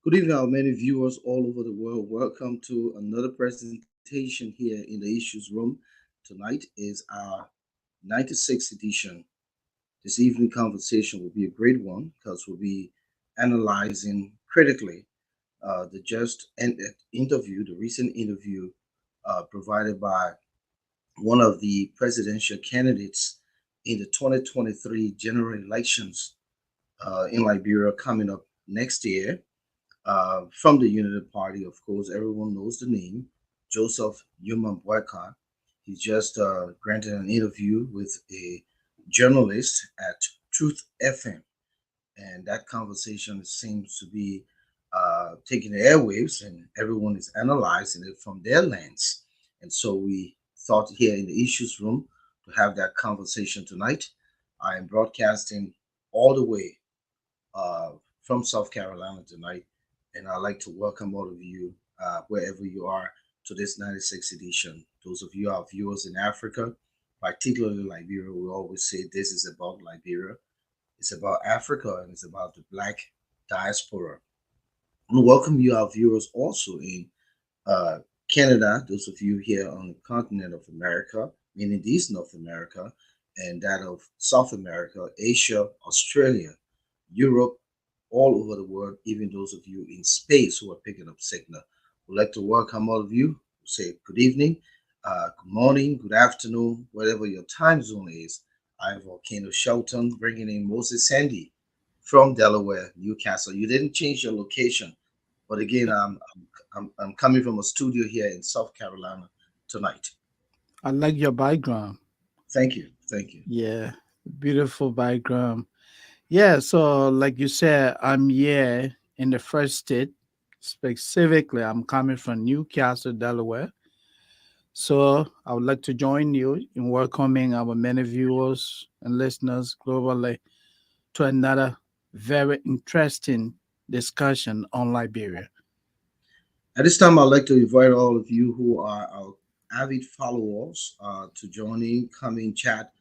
Good evening, our many viewers all over the world. Welcome to another presentation here in the Issues Room. Tonight is our 96th edition. This evening conversation will be a great one because we'll be analyzing critically the just ended interview, the recent interview provided by one of the presidential candidates in the 2023 general elections in Liberia coming up next year from the Unity Party. Of course, everyone knows the name, Joseph Human Boakai. He just granted an interview with a journalist at Truth FM, and that conversation seems to be taking the airwaves, and everyone is analyzing it from their lens. And so we thought here in the issues room to have that conversation tonight. I am broadcasting all the way uh, from South Carolina tonight, and I'd like to welcome all of you wherever you are to this 96th edition. Those of you our viewers in Africa, particularly Liberia, we always say this is about Liberia. It's about Africa and it's about the Black diaspora. And welcome you our viewers also in uh, Canada, those of you here on the continent of America, meaning these North America, and that of South America, Asia, Australia, Europe, all over the world, even those of you in space who are picking up signal. We'd like to welcome all of you. Say good evening, good morning, good afternoon, whatever your time zone is. I'm Volcano Shelton, bringing in Moses Sandy from Delaware, Newcastle. You didn't change your location, but again, I'm coming from a studio here in South Carolina tonight. I like your background. Thank you, thank you. Yeah, beautiful background. Yeah, so like you said, I'm here in the first state. Specifically, I'm coming from Newcastle, Delaware. So I would like to join you in welcoming our many viewers and listeners globally to another very interesting discussion on Liberia. At this time, I'd like to invite all of you who are our avid followers to join in, come in, chat.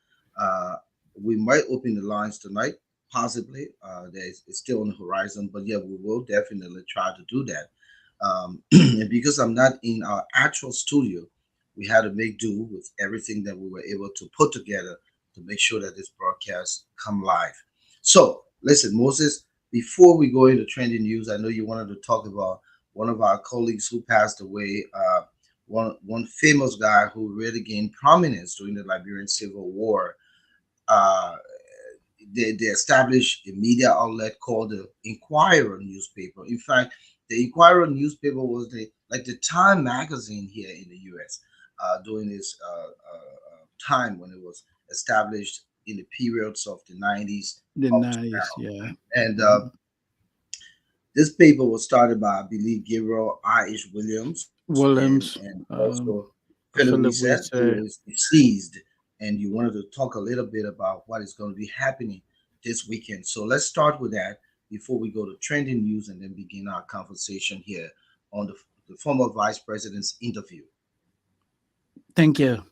Uh, we might open the lines tonight, possibly. It's still on the horizon, but yeah, we will definitely try to do that. And because I'm not in our actual studio, we had to make do with everything that we were able to put together to make sure that this broadcast come live. So, listen, Moses, before we go into trending news, I know you wanted to talk about one of our colleagues who passed away, one famous guy who really gained prominence during the Liberian Civil War. Uh, they established a media outlet called the Inquirer newspaper. In fact, the Inquirer newspaper was the like the Time magazine here in the U.S. During this time when it was established in the periods of the 90s The up to 90s, now. yeah. And Mhm. this paper was started by, I believe, Gabriel I.H. Williams and Williams, also Philip Philip Reset, who Weiser. is deceased. And you wanted to talk a little bit about what is going to be happening this weekend. So let's start with that before we go to trending news and then begin our conversation here on the former vice president's interview. Thank you.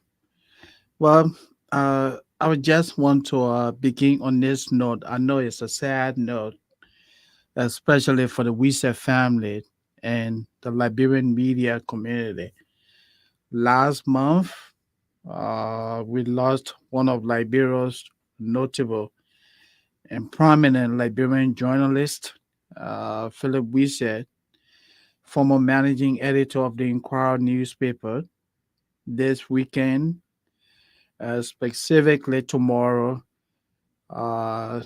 Well, I would just want to begin on this note. I know it's a sad note, especially for the Weiser family and the Liberian media community. Last month, we lost one of Liberia's notable and prominent Liberian journalists, Philip Weiser, former managing editor of the Inquirer newspaper. This weekend, specifically tomorrow, uh,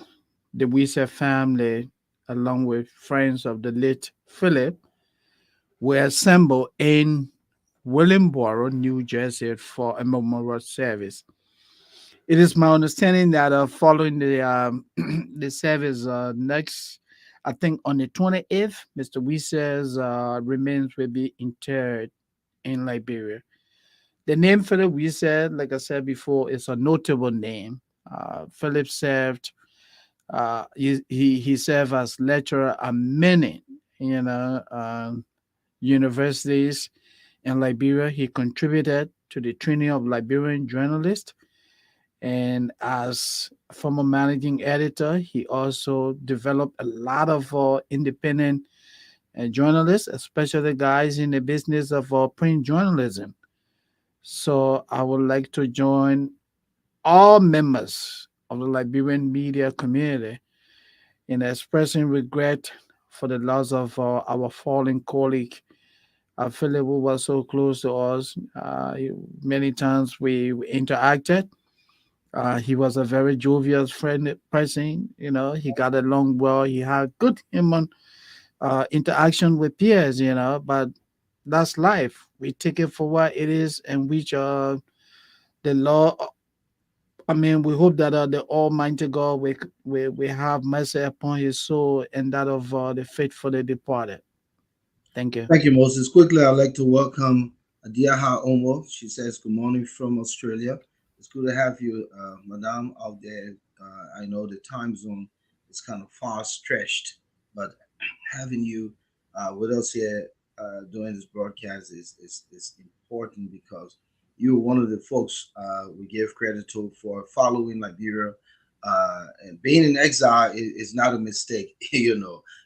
the Weiser family, along with friends of the late Philip, were assembled in Williamboro, New Jersey, for a memorial service. It is my understanding that following the the service next, I think on the 28th, Mr. Weiser's remains will be interred in Liberia. The name Philip Weiser, like I said before, is a notable name. Philip served he served as lecturer at many, you know, universities in Liberia. He contributed to the training of Liberian journalists, and as former managing editor, he also developed a lot of independent and journalists, especially the guys in the business of print journalism. So I would like to join all members of the Liberian media community in expressing regret for the loss of our fallen colleague, Philip, who was so close to us. Many times we interacted. He was a very jovial friend person. You know, he got along well. He had good human interaction with peers. You know, but that's life. We take it for what it is, and which the law. I mean, we hope that the Almighty God will have mercy upon his soul and that of the faithfully departed. Thank you. Thank you, Moses. Quickly, I'd like to welcome Adiaha Omo. She says, "Good morning from Australia. It's good to have you, Madame, out there. I know the time zone is kind of far stretched, but having you with us here doing this broadcast is important because you're one of the folks we give credit to for following Liberia. And being in exile is not a mistake.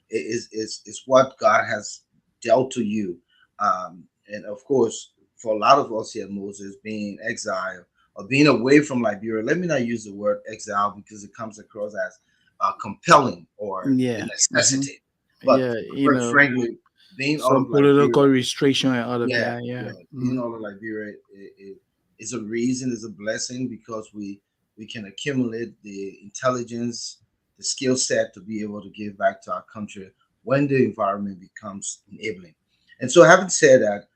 It's what God has dealt to you. And of course, for a lot of us here, Moses, being exiled or being away from Liberia, let me not use the word exile because it comes across as compelling or a Yeah. Hmm. necessity. But Yeah. You know, frankly, being out some of Liberia, political restriction and all of yeah, that. Yeah. yeah, being Hmm. out of Liberia is a reason, is a blessing because we can accumulate the intelligence, the skill set to be able to give back to our country when the environment becomes enabling. And so, having said that,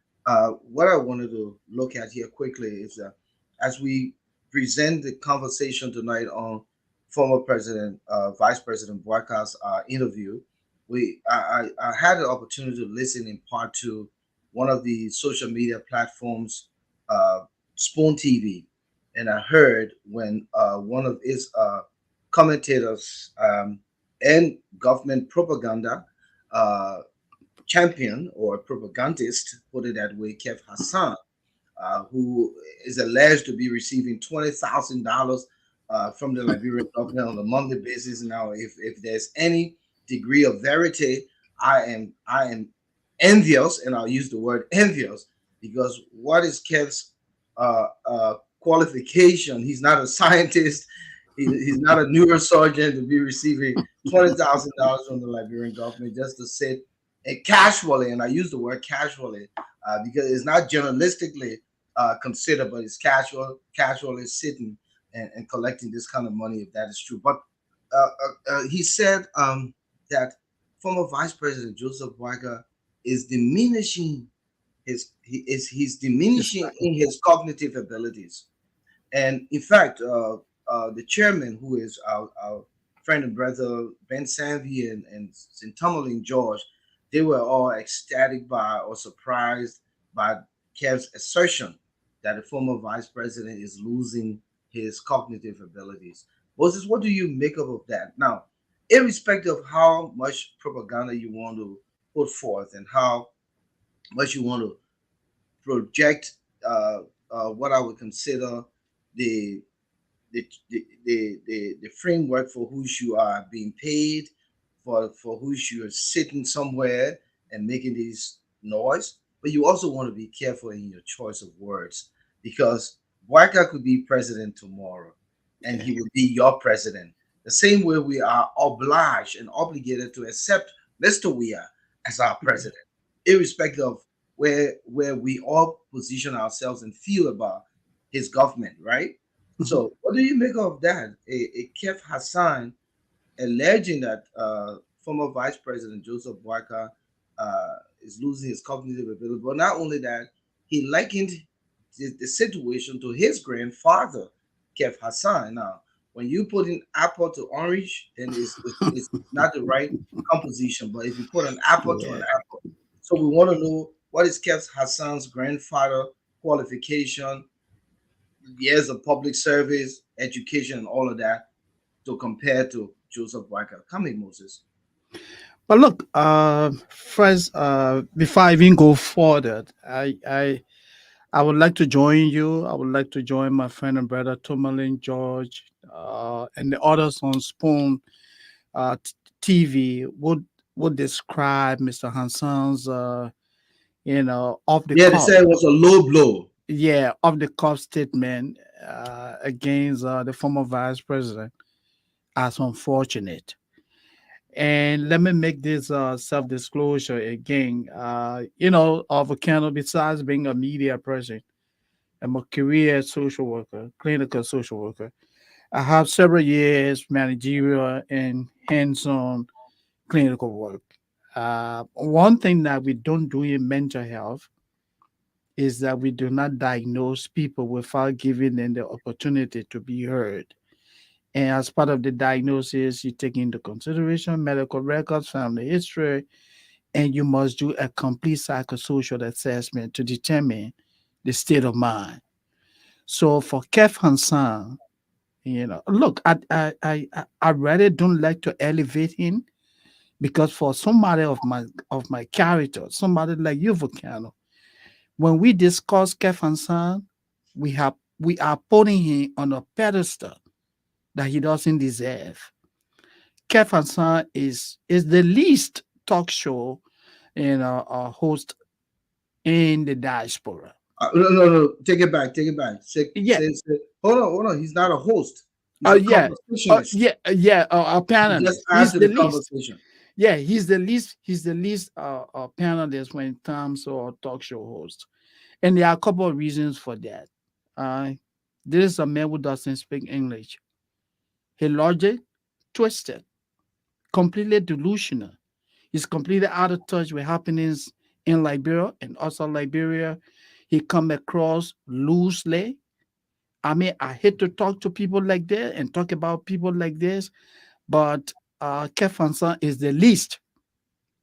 what I wanted to look at here quickly is that as we present the conversation tonight on former President, Vice President Boakai's interview, I had the opportunity to listen in part to one of the social media platforms, uh, Spoon TV, and I heard when one of his commentators and government propaganda uh, champion or propagandist, put it that way, Kev Hassan, who is alleged to be receiving $20,000 from the Liberian government on a monthly basis. Now, if there's any degree of verity, I am envious, and I'll use the word envious because what is Kev's qualification? He's not a scientist. He's not a neurosurgeon to be receiving $20,000 from the Liberian government just to sit and casually, and I use the word casually because it's not journalistically considered, but it's casually sitting and collecting this kind of money if that is true. But he said that former Vice President Joseph Boakai is diminishing he's It's diminishing like, in his cognitive abilities. And in fact, the chairman, who is our friend and brother Ben Sanvi and Sintomalin George, they were all ecstatic by or surprised by Kev's assertion that the former vice president is losing his cognitive abilities. Moses, what do you make of that? Now, irrespective of how much propaganda you want to put forth and how much you want to project what I would consider the the framework for whose you are being paid, for whose you are sitting somewhere and making these noise. But you also want to be careful in your choice of words because Waka could be president tomorrow, and yeah. he would be your president. The same way we are obliged and obligated to accept Mr. Weah as our Yeah. president, irrespective of where we all position ourselves and feel about his government, right? Mhm. So, what do you make of that? A Kef Hassan alleging that former Vice President Joseph Boakai is losing his cognitive ability, but not only that, he likened the situation to his grandfather, Kef Hassan. Now, when you put in apple to orange, then it's not the right composition. But if you put an apple to an Yeah. apple, so we want to know what is Kef Hassan's grandfather qualification, years of public service, education, and all of that to compare to Joseph Weicker. Come in, Moses. But look, first, before I even go further, I would like to join you. I would like to join my friend and brother Tomalin George and the others on Spoon TV. would describe Mr. Hanson's, off the Yeah, they cuff, said it was a low blow. yeah, off the cuff statement against the former vice president as unfortunate. And let me make this self disclosure again. Volcano, besides being a media person, I'm a career social worker, clinical social worker. I have several years managerial and hands on clinical work. One thing that we don't do in mental health is that we do not diagnose people without giving them the opportunity to be heard. And as part of the diagnosis, you take into consideration medical records, family history, and you must do a complete psychosocial assessment to determine the state of mind. So for Kev Hansan, look, I really don't like to elevate him because for somebody of my character, somebody like you, Volcano, when we discuss Kev Hansan, we are putting him on a pedestal that he doesn't deserve. Kev Hansan is the least talk show host in the diaspora. No, no, no. Take it back. Take it back. Yeah. Hold on, hold on. He's not a host. He's a Yeah. conversationist. A He just panelist. adds He's to the the least. conversation. Yeah, he's the least panelist when it comes to a talk show host. And there are a couple of reasons for that. Uh, this is a man who doesn't speak English. His logic twisted, completely delusional. He's completely out of touch with happenings in Liberia and also Liberia. He come across loosely. I mean, I hate to talk to people like that and talk about people like this, but Kefansan is the least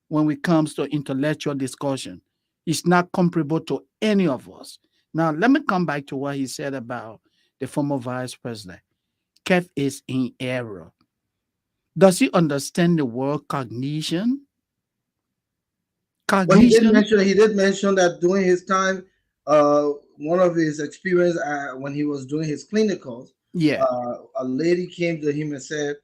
when it comes to intellectual discussion. It's not comparable to any of us. Now, let me come back to what he said about the former vice president. Kev is in error. Does he understand the word cognition? Well, Cognition? he did mention that during his time, one of his experience when he was doing his clinicals, Yeah, a lady came to him and said,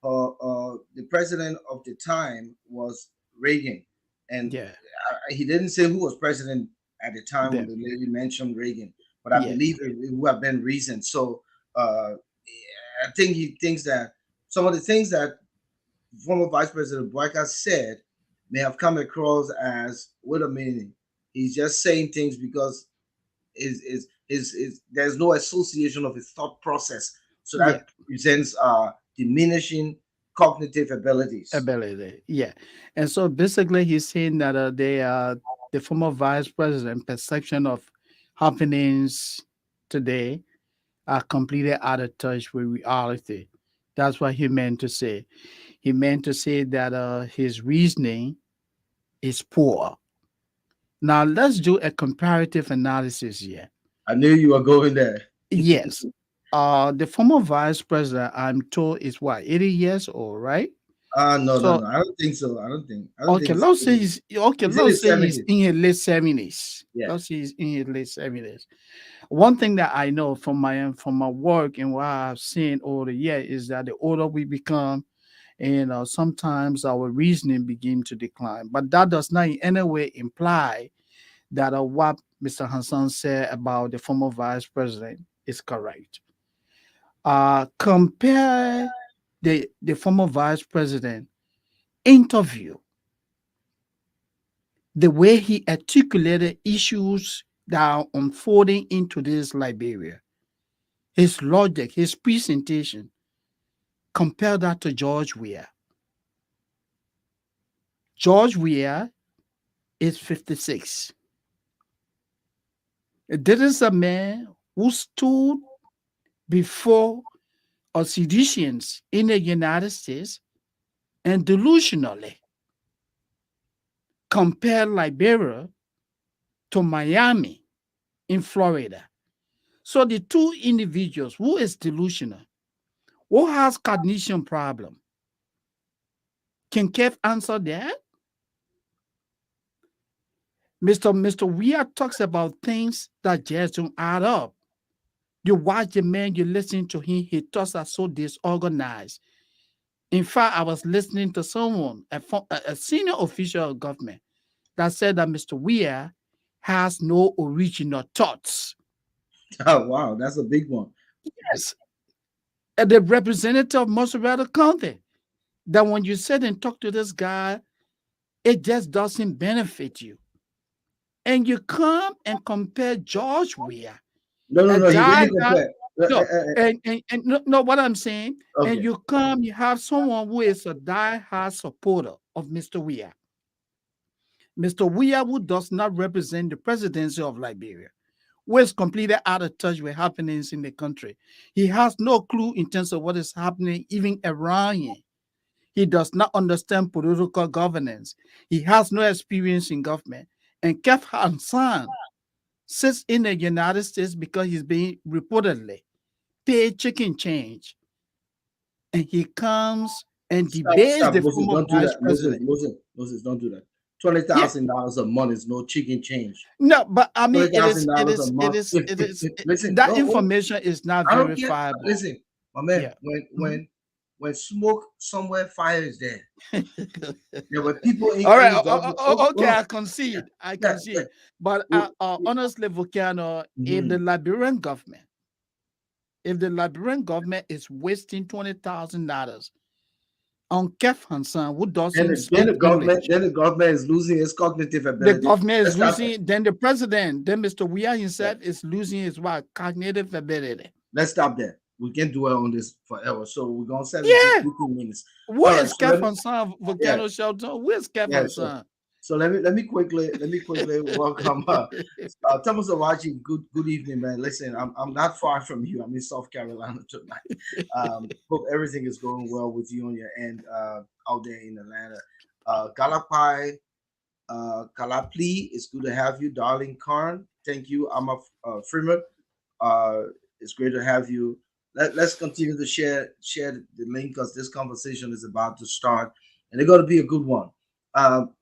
the president of the time was Reagan, and yeah, he didn't say who was president at the time when yeah, the lady mentioned Reagan, but I yeah, believe it would have been recent. So I think he thinks that some of the things that former Vice President Boakai said may have come across as with a meaning. He's just saying things because there's no association of his thought process, so yeah. that presents diminishing cognitive abilities. Ability. Yeah. And so basically, he's saying that the former vice president perception of happenings today are completely out of touch with reality. That's what he meant to say. He meant to say that his reasoning is poor. Now, let's do a comparative analysis here. I knew you were going there. Yes. The former vice president, I'm told, is what, 80 years old, right? No, no, So no. I don't think so. I don't think okay, it's let's say 80. He's in his he's 70s. in his late 70s. Yeah. Let's say he's in his late 70s. One thing that I know from my work and what I've seen over the year is that the older we become, and sometimes our reasoning begin to decline. But that does not in any way imply that what Mr. Hassan said about the former vice president is correct. Compare the former vice president interview, the way he articulated issues that are unfolding into this Liberia, his logic, his presentation, compare that to George Weah. George Weah is 56. This is a man who stood before seditionists in the United States and delusionally compared Liberia to Miami in Florida. So the two individuals, who is delusional, who has cognition problem, can Kev answer that? Mr. Weir talks about things that just don't add up. You watch the man, you listen to him, he thoughts are so disorganized. In fact, I was listening to someone, a senior official of government, that said that Mr. Weir has no original thoughts. Oh, wow, that's a big one. Yes, the representative of Montserrat County, that when you sit and talk to this guy, it just doesn't benefit you. And you come and compare George Weah, No, no, a no. He guy didn't that, compare. Uh, uh, no, uh, and no, no, what I'm saying, and okay, you come, you have someone who is a die-hard supporter of Mr. Weah. Mr. Weah, who does not represent the presidency of Liberia, who is completely out of touch with happenings in the country. He has no clue in terms of what is happening even around him. He does not understand political governance. He has no experience in government. And Kef Hassan sits in the United States because he's being reportedly paid chicken change. And he comes and stop, debates stop, the Moses. former Don't do vice that, Moses. president. Moses, don't do that. Twenty Yeah. thousand dollars a month is no chicken change. No, but I mean, Twenty thousand dollars a month. Listen, that no, wait, information is not I don't care. verifiable. Listen, my man. Yeah. When smoke somewhere, fire is there. There were people in All right. any government. Oh, Okay, oh, I concede. I yeah, yeah. concede. But honestly, Volcano, if the Mhm. Liberian government, if the Liberian government is wasting $20,000 on Kef Hansan, who doesn't speak English, Then the government is losing its cognitive the ability. government is Let's stop that. losing. Then the president, then Mr. Weah Yeah. himself is losing his what cognitive ability. Let's stop that. We can't dwell on this forever. So we're gonna set it to Yeah. 15 minutes. Who All right. is So let Kef me Hansan? yeah, Volcano Shelton. Who is Kef yeah. So Hansan? so let me quickly welcome Thomas Awaji. Good evening, man. Listen, I'm not far from you. I'm in South Carolina tonight. Hope everything is going well with you on your end out there in Atlanta. Galapai Kalapli, it's good to have you. Darling Karn, thank you. I'm a Freeman. Uh, it's great to have you. Let's continue to share the link because this conversation is about to start, and it's going to be a good one. Um,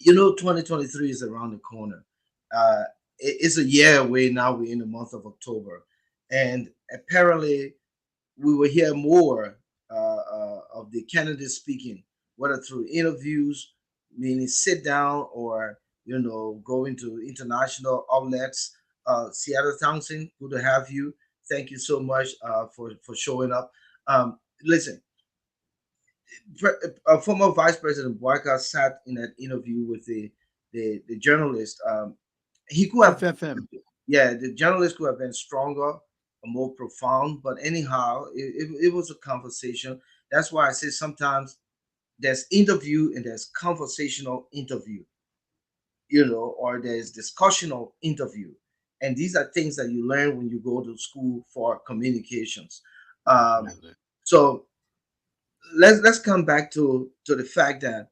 2023 is around the corner. Uh, it's a year away now. We're in the month of October, and apparently we will hear more of the candidates speaking, whether through interviews, meaning sit down, or going to international outlets. Seattle Townsend, good to have you. Thank you so much for showing up. Listen, former Vice President Boakai sat in that interview with the journalist. He could have, FFM. yeah, the journalist could have been stronger, more profound. But anyhow, it was a conversation. That's why I say sometimes there's interview and there's conversational interview, or there's discussional interview. And these are things that you learn when you go to school for communications. Um, so let's come back to the fact that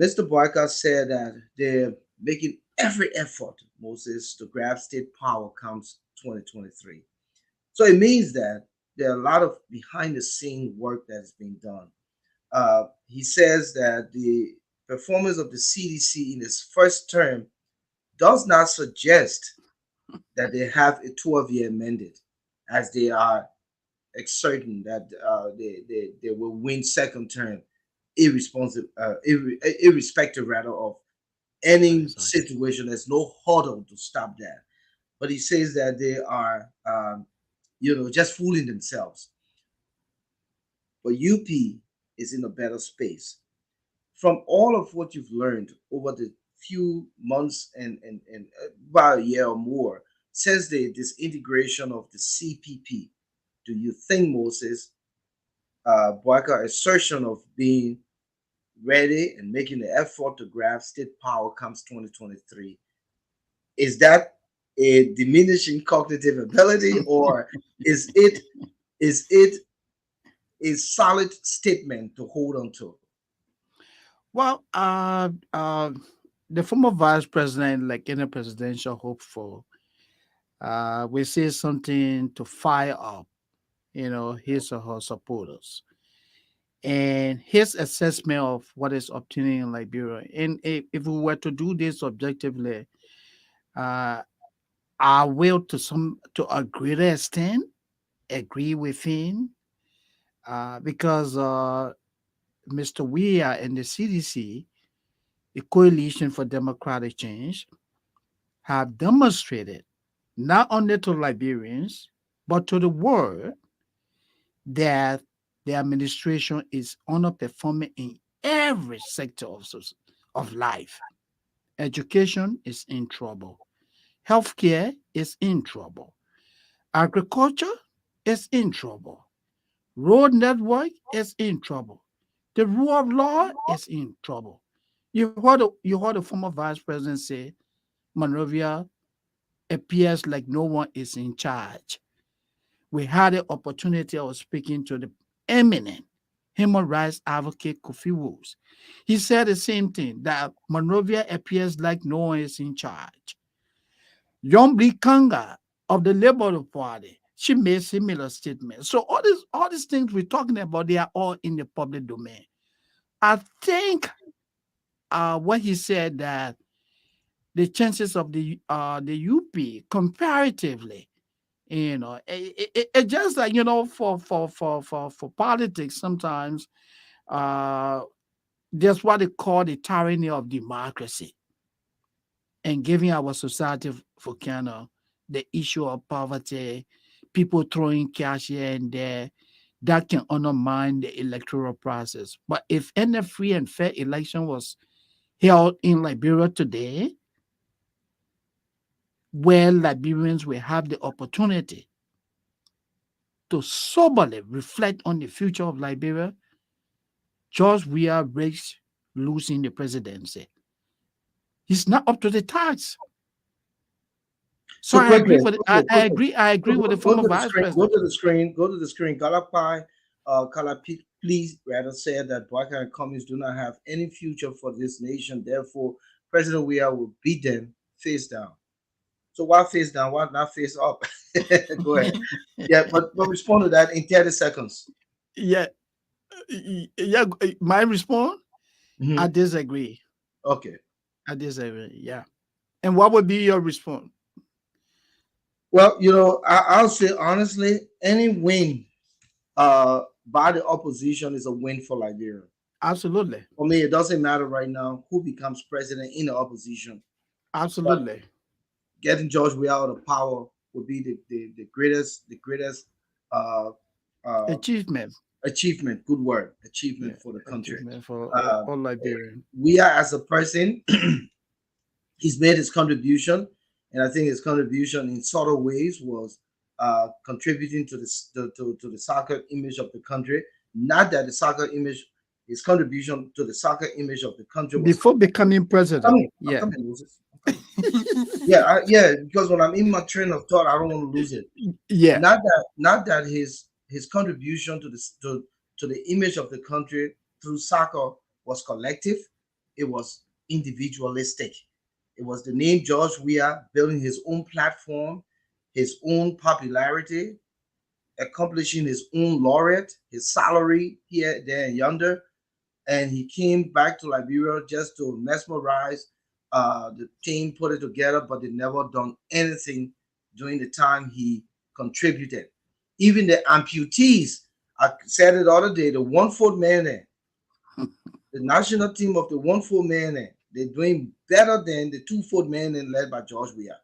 Mr. Boyka said that they're making every effort, Moses, to grab state power comes 2023. So it means that there are a lot of behind the scene work that is being done. He says that the performance of the CDC in its first term does not suggest that they have a 12-year mandate, as they are certain that they will win second term, irrespective rather of any situation. There's no hurdle to stop that. But he says that they are, just fooling themselves. But UP is in a better space. From all of what you've learned over the few months and about a year or more since the disintegration of the CPP, do you think, Moses, Boyka assertion of being ready and making the effort to grab state power comes 2023, is that a diminishing cognitive ability, or is it a solid statement to hold on to? Well, the former vice president, like any presidential hopeful, will say something to fire up, his or her supporters. And his assessment of what is obtaining in Liberia. And if we were to do this objectively, uh, I will to a greater extent agree with him. because Mr. Weir and the CDC, the Coalition for Democratic Change, have demonstrated not only to Liberians but to the world that the administration is underperforming in every sector of life. Education is in trouble. Healthcare is in trouble. Agriculture is in trouble. Road network is in trouble. The rule of law is in trouble. You heard the former vice president say Monrovia appears like no one is in charge. We had the opportunity of speaking to the eminent human rights advocate Kofi Woods. He said the same thing, that Monrovia appears like no one is in charge. Yombri Kanga of the Labour Party, she made similar statements. So all these things we're talking about, they are all in the public domain. I think when he said that the chances of the UP comparatively, it just like for politics sometimes, uh that's what they call the tyranny of democracy, and giving our society volcano the issue of poverty, people throwing cash here and there, that can undermine the electoral process. But if any free and fair election was held in Liberia today, where Liberians will have the opportunity to soberly reflect on the future of Liberia, George Weah risks losing the presidency. He's not up to the task. So So I agree quickly, with I agree with the go former to the vice screen. Go president. to the screen. Go to the screen. Galapai, please rather said that Boakai communists do not have any future for this nation. Therefore, President Weah will beat them face down. So why face down? Why not face up? Go ahead. Yeah, but respond to that in 30 seconds. Yeah, yeah. My response: I Mhm. disagree. Okay. I disagree. Yeah. And what would be your response? Well, I'll say honestly, any win by the opposition is a win for Liberia. Absolutely, For me, it doesn't matter right now who becomes president in the opposition, but absolutely. getting George Weah out of power would be the greatest uh, uh, Achievement. achievement. Good word, achievement Yeah, for the country. achievement for Uh, all Liberian. Weah as a person, he's made his contribution, and I think his contribution in subtle ways was contributing to the soccer image of the country. Not that the soccer image, his contribution to the soccer image of the country was Before becoming president. I'm Yeah. coming, Moses. I'm coming. Yeah, because when I'm in my train of thought, I don't want to lose it. Yeah. Not that his contribution to the image of the country through soccer was collective. It was individualistic. It was the name George Weah building his own platform, his own popularity, accomplishing his own laureate, his salary here, there, and yonder, and he came back to Liberia just to mesmerize the team, put it together, but they never done anything during the time he contributed. Even the amputees, I said it the other day, the 1 4 man, the national team of the 1 4 man, they're doing better than the 2 4 man led by George Weah.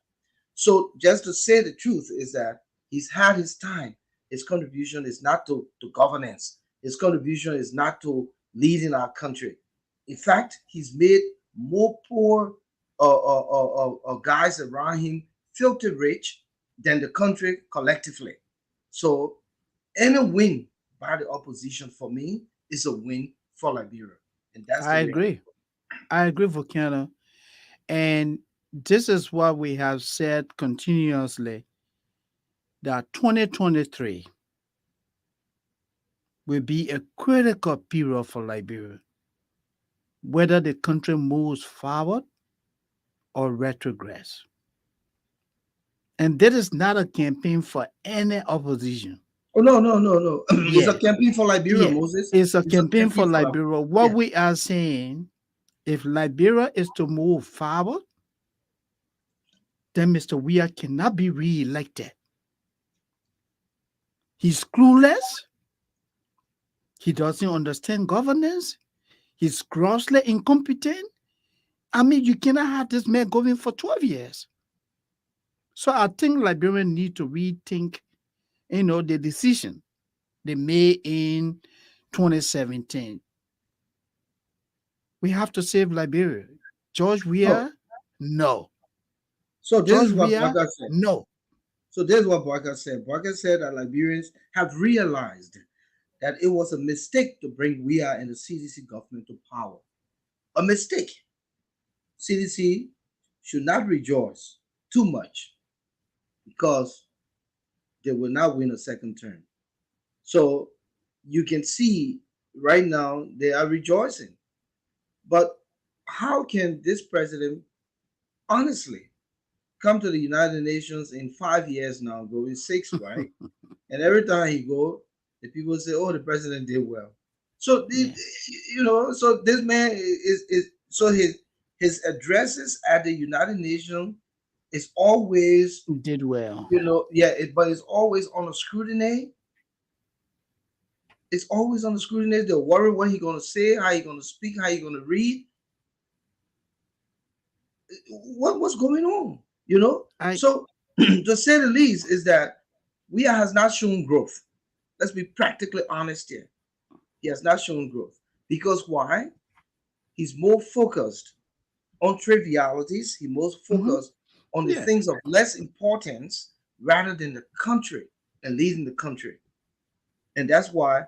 So just to say the truth is that he's had his time. His contribution is not to governance. His contribution is not to leading our country. In fact, he's made more poor guys around him filthy rich than the country collectively. So any win by the opposition for me is a win for Liberia. And that's the I way. agree. I agree, Volcano. And this is what we have said continuously, that 2023 will be a critical period for Liberia, whether the country moves forward or retrogress. And that is not a campaign for any opposition. Oh, no, no, no, no. It's a Yeah, campaign for Liberia, yeah. Moses. It's a It's a campaign campaign for for Liberia. Liberia. What Yeah. we are saying, if Liberia is to move forward, then Mr. Weah cannot be re-elected. He's clueless. He doesn't understand governance. He's grossly incompetent. I mean, you cannot have this man going for 12 years. So I think Liberians need to rethink, the decision they made in 2017. We have to save Liberia. George Oh, Weah, no. so this George is what Weah, Boakai said. no. So this is what Boakai said. Boakai said that Liberians have realized that it was a mistake to bring Weah and the CDC government to power. A mistake. CDC should not rejoice too much because they will not win a second term. So you can see right now they are rejoicing. But how can this president honestly come to the United Nations in 5 years now, going six, right? And every time he go, the people say, "Oh, the president did well." So Yeah, so this man is so his addresses at the United Nations is always, did well. yeah, but it's always on a scrutiny. It's always on the scrutiny. They're worried what he gonna say, how he gonna speak, how he gonna read. What's going on? I So to say the least is that we has not shown growth. Let's be practically honest here. He has not shown growth because why? He's more focused on trivialities. He's more mhm, focused on the yeah, things of less importance rather than the country and leading the country. And that's why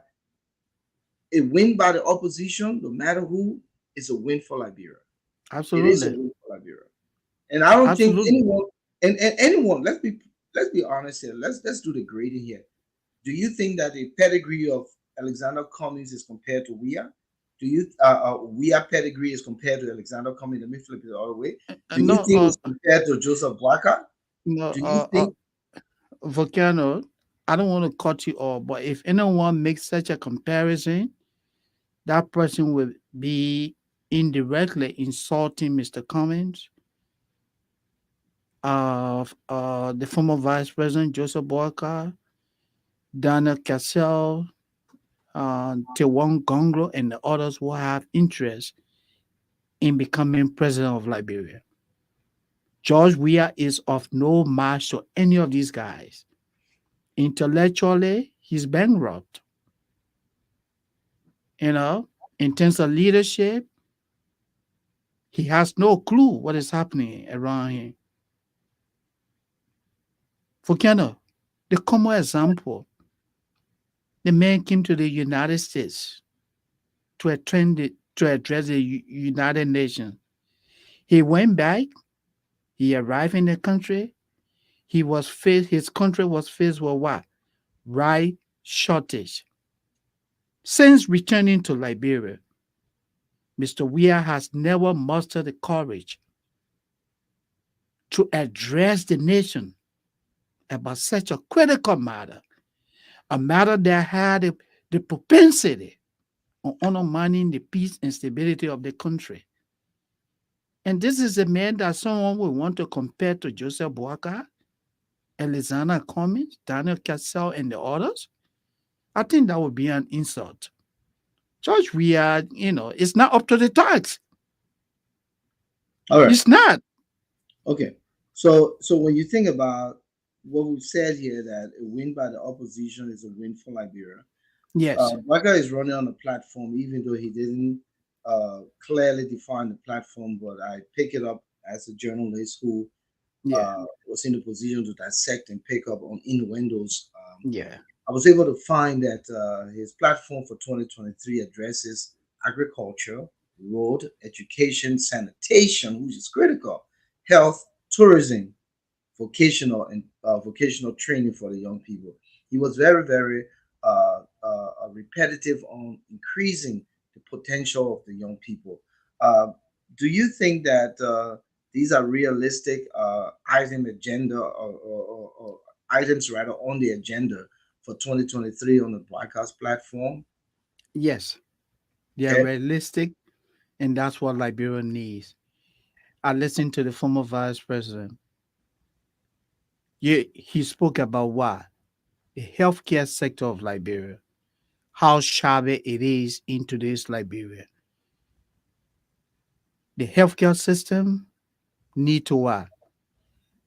a win by the opposition, no matter who, is a win for Liberia. It is a absolutely. win for Liberia. And I don't think Absolutely. anyone and anyone, let's be honest here. Let's do the grading here. Do you think that the pedigree of Alexander Cummings is compared to Weah? Do you Weah pedigree is compared to Alexander Cummings? Let me flip it all the way. Do you No, think it's compared to Joseph Boakai? no, Do you think Volcano, I don't want to cut you off, but if anyone makes such a comparison, that person will be indirectly insulting Mr. Cummings, the former Vice President Joseph Boakai, Daniel Cassell, Tewon Gonglo, and the others who have interest in becoming president of Liberia? George Weah is of no match to any of these guys. Intellectually, he's bankrupt. You know, in terms of leadership, he has no clue what is happening around him. For Kenya, the common example, the man came to the United States to address the United Nations. He went back, he arrived in the country, his country was faced with what? Rice shortage. Since returning to Liberia, Mr. Weah has never mustered the courage to address the nation about such a critical matter, a matter that had the propensity on undermining the peace and stability of the country. And this is a man that someone would want to compare to Joseph Boakai, Alexander Cummings, Daniel Cassell, and the others. I think that would be an insult. George Weah, it's not up to the task. all right? It's not. Okay. So when you think about what we've said here, that a win by the opposition is a win for Liberia. Yes. Braga is running on a platform, even though he didn't clearly define the platform, but I pick it up as a journalist who Yeah. was in the position to dissect and pick up on innuendos. Yeah. I was able to find that his platform for 2023 addresses agriculture, road, education, sanitation, which is critical, health, tourism, vocational training for the young people. He was very, very repetitive on increasing the potential of the young people. Uh, do you think that these are realistic or items rather on the agenda for 2023 on the broadcast platform? Yes. They are Okay. realistic, and that's what Liberia needs. I listened to the former vice president. He spoke about what? The healthcare sector of Liberia. how shabby it is in today's Liberia. The healthcare system need to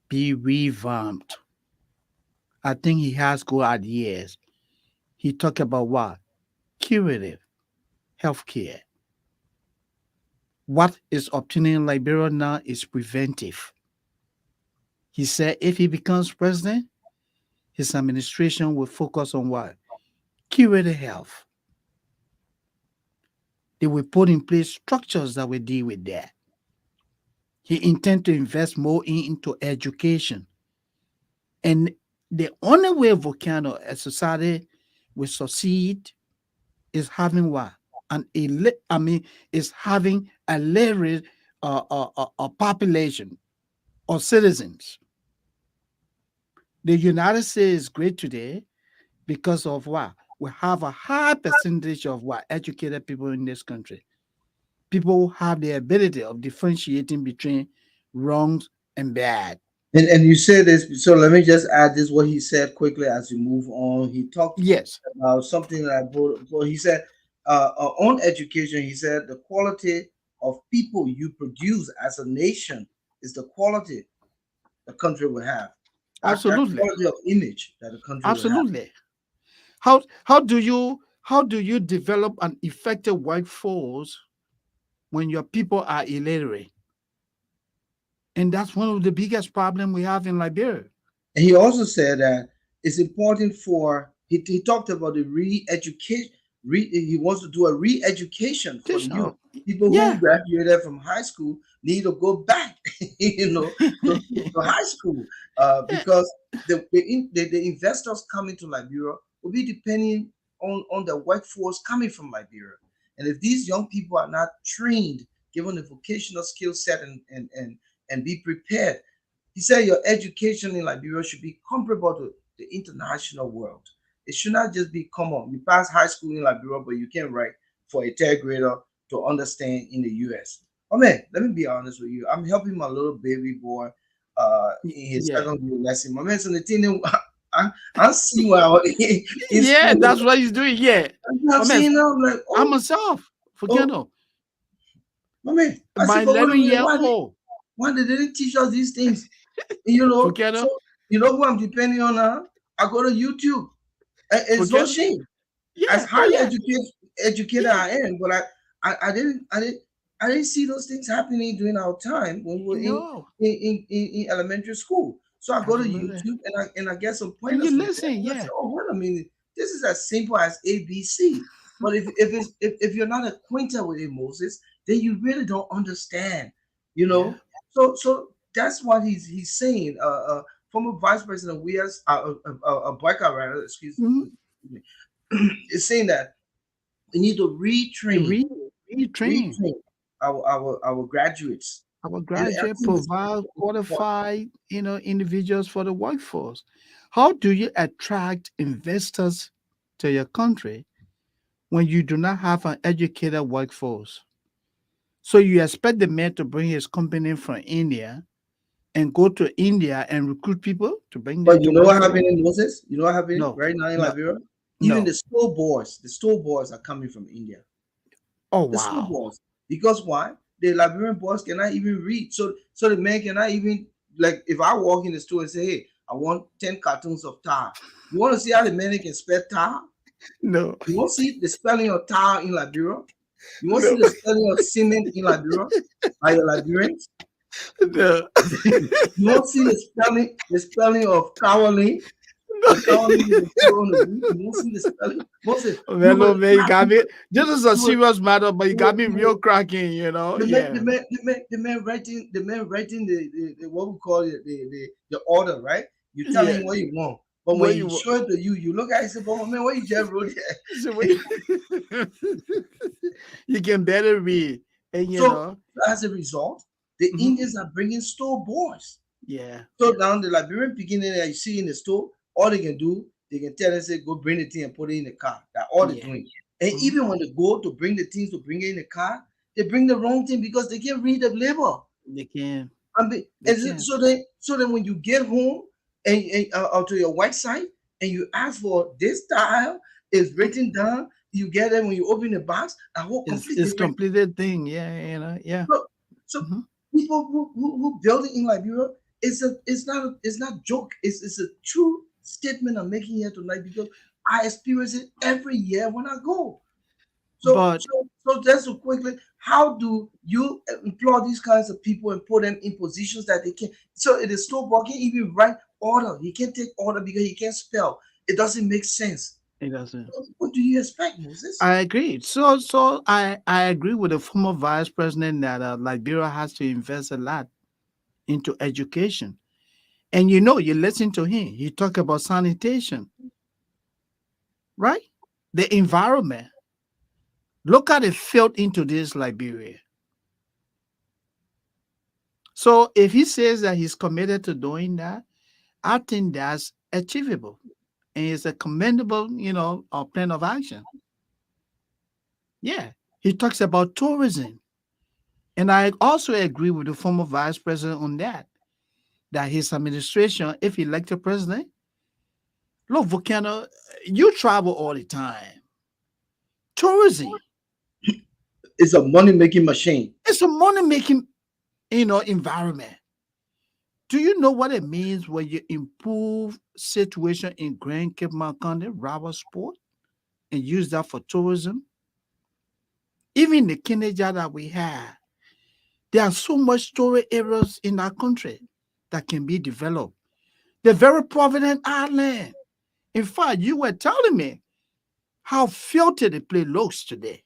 be revamped. I think he has good ideas. He talked about what? Curative healthcare. What is obtaining in Liberia now is preventive. He said if he becomes president, his administration will focus on what? Curative health. They will put in place structures that will deal with that. He intends to invest more into education. And the only way Volcano, a society, will succeed is having what? Is having a literate population or citizens. The United States is great today because of what? We have a high percentage of what? Educated people in this country. People who have the ability of differentiating between wrongs and bad. And you said this, so let me just add this what he said quickly as we move on. He talked Yes, about something that I brought. Well, he said on education. He said the quality of people you produce as a nation is the quality the country will have. That absolutely. quality of image that the country will have. Absolutely. How do you develop an effective workforce when your people are illiterate? And that's one of the biggest problems we have in Liberia. And he also said that it's important for he talked about the re-education. He wants to do a re-education for the youth. Additional. People who Yeah. graduated from high school need to go back, to high school, because the investors coming to Liberia will be depending on the workforce coming from Liberia. And if these young people are not trained, given the vocational skill set and be prepared, he said your education in Liberia should be comparable to the international world. It should not just be common. You pass high school in Liberia, but you can't write for a third grader to understand in the US. Oh man, let me be honest with you. I'm helping my little baby boy in his Yeah. second grade lesson. My man, so the thing I'm seeing while in Yeah, school. that's what he's doing. Yeah. I'm My man, seeing now, I'm like, I oh, myself, oh, Volcano, my man. I my said, but wait a 11 minute, year old why they didn't teach us these things? So Volcano, you know who I'm depending on now? I go to YouTube. And it's no Volcano. shame. As Yeah. Oh, highly yeah. educated Yeah. I am, but I didn't see those things happening during our time when we were No. in elementary school. So I go to Absolutely. YouTube and I get some And you pointers from there. listen. And I say, Yeah. oh, wait a minute, this is as simple as ABC. But if you're not acquainted with it, Moses, then you really don't understand, you Yeah. know. So that's what he's saying. Former Vice President Weas, Boakai, rather, Mhm. excuse me, is saying that we need to retrain, Read, retrain. retrain our graduates. Our And I graduate think it's provide important. qualified, individuals for the workforce. How do you attract investors to your country when you do not have an educated workforce? So you expect the man to bring his company from India and go to India and recruit people to bring them But to you know work what for you? happened in Moses? You know what happened No, right now in no, Liberia? Even no. the store boys are coming from India. Oh The school wow. boys. Because why? The Liberian boys cannot even read. So the man cannot even, like, if I walk in the store and say, hey, I want 10 cartons of tar. You want to see how the man can spell tar? No, You want to see the spelling of tar in Liberia? You want to see no, the spelling of cement in Liberia by your Liberians? no, You want to see the spelling of cowley? no. The cowley you can put on the roof. You want to see the spelling? Moses, you Man, will no, man, you laugh. got me. This is a You will, serious matter, but you you will, got me you will, real cracking, the man, the Yeah. man, the man, the man writing the what we call it, the order, right? You tell Yeah. him what you want, but when What he you want? show it to you, you look at it and say, "But man, what you just wrote here?" So what you can better read. And So as a result, the mhm, Indians are bringing store boys. yeah, So now the Liberian beginning that you see in the store, all they can do, they can tell them, say, go bring the thing and put it in the car. That's all they're yeah. doing. And Mhm. even when they go to bring the things to bring it in the car, they bring the wrong thing because they can't read the label. They can. They And can. so then when you get home and to your website and you ask for this tile, is written down you get them when you open the box, a whole complete It's different. completed thing. Yeah, yeah. So, so Hmm. people who build it in Liberia, it's not joke. It's a true statement I'm making here tonight because I experience it every year when I go. So But so so just so quickly, how do you employ these kinds of people and put them in positions that they can? So the store can't even write order. He can't take order because he can't spell. It doesn't make sense. it doesn't. What do you expect, Moses? I agree. So I agree with the former vice president that Liberia has to invest a lot into education. And you listen to him. He talk about sanitation, right? The environment. Look at the field into this Liberia. So if he says that he's committed to doing that, I think that's achievable. And it's a commendable, plan of action. Yeah. He talks about tourism. And I also agree with the former vice president on that his administration, if elected president, look, Volcano, you travel all the time. Tourism, It's a money making machine. it's a money making, environment. Do you know what it means when you improve situation in Grand Cape County, Robert Sport, and use that for tourism? Even the Kennedy that we have, there are so much storage areas in our country that can be developed. The very Provident Island. In fact, you were telling me how filthy the place looks today.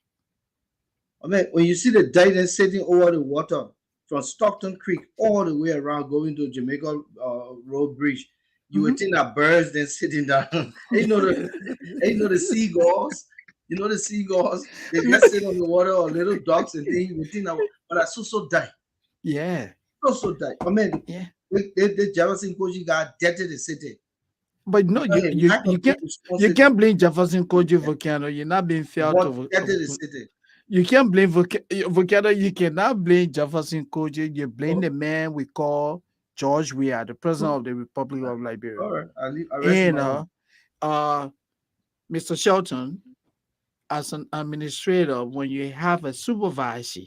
I mean, when you see the divers sitting over the water from Stockton Creek all the way around going to Jamaica Road Bridge, you would Mhm. think that birds then sitting down. and the seagulls. You know the seagulls. They just sit on the water or little ducks, and then you would think that, but I so die, Yeah, so die. I mean, yeah. the Jefferson Koji got dead to the city. But no, I mean, lack of you irresponsibility. can't blame Jefferson Koji Volcano. You're not being fair to What dead to the city? you can't blame Volcano. You cannot blame Jefferson Koji. You blame Oh, the man we call George Weah, the president of the Republic of Liberia. all right, I rest And my own. uh, Mr. Shelton, as an administrator, when you have a supervisor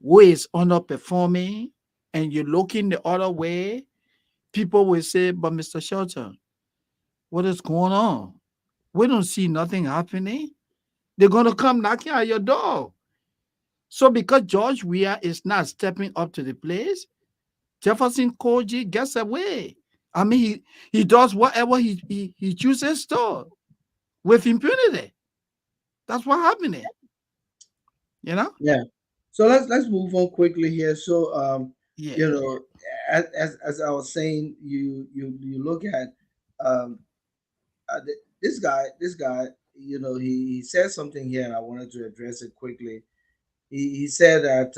who is underperforming and you're looking the other way, people will say, "But Mr. Shelton, what is going on? We don't see nothing happening." They're gonna come knocking at your door. So because George Weah is not stepping up to the place, Jefferson Koji gets away. I mean, he does whatever he chooses to with impunity. That's what happening. You know? Yeah. So let's move on quickly here. So Yeah. you know, as I was saying, you look at um this guy, he said something here, and I wanted to address it quickly. He said that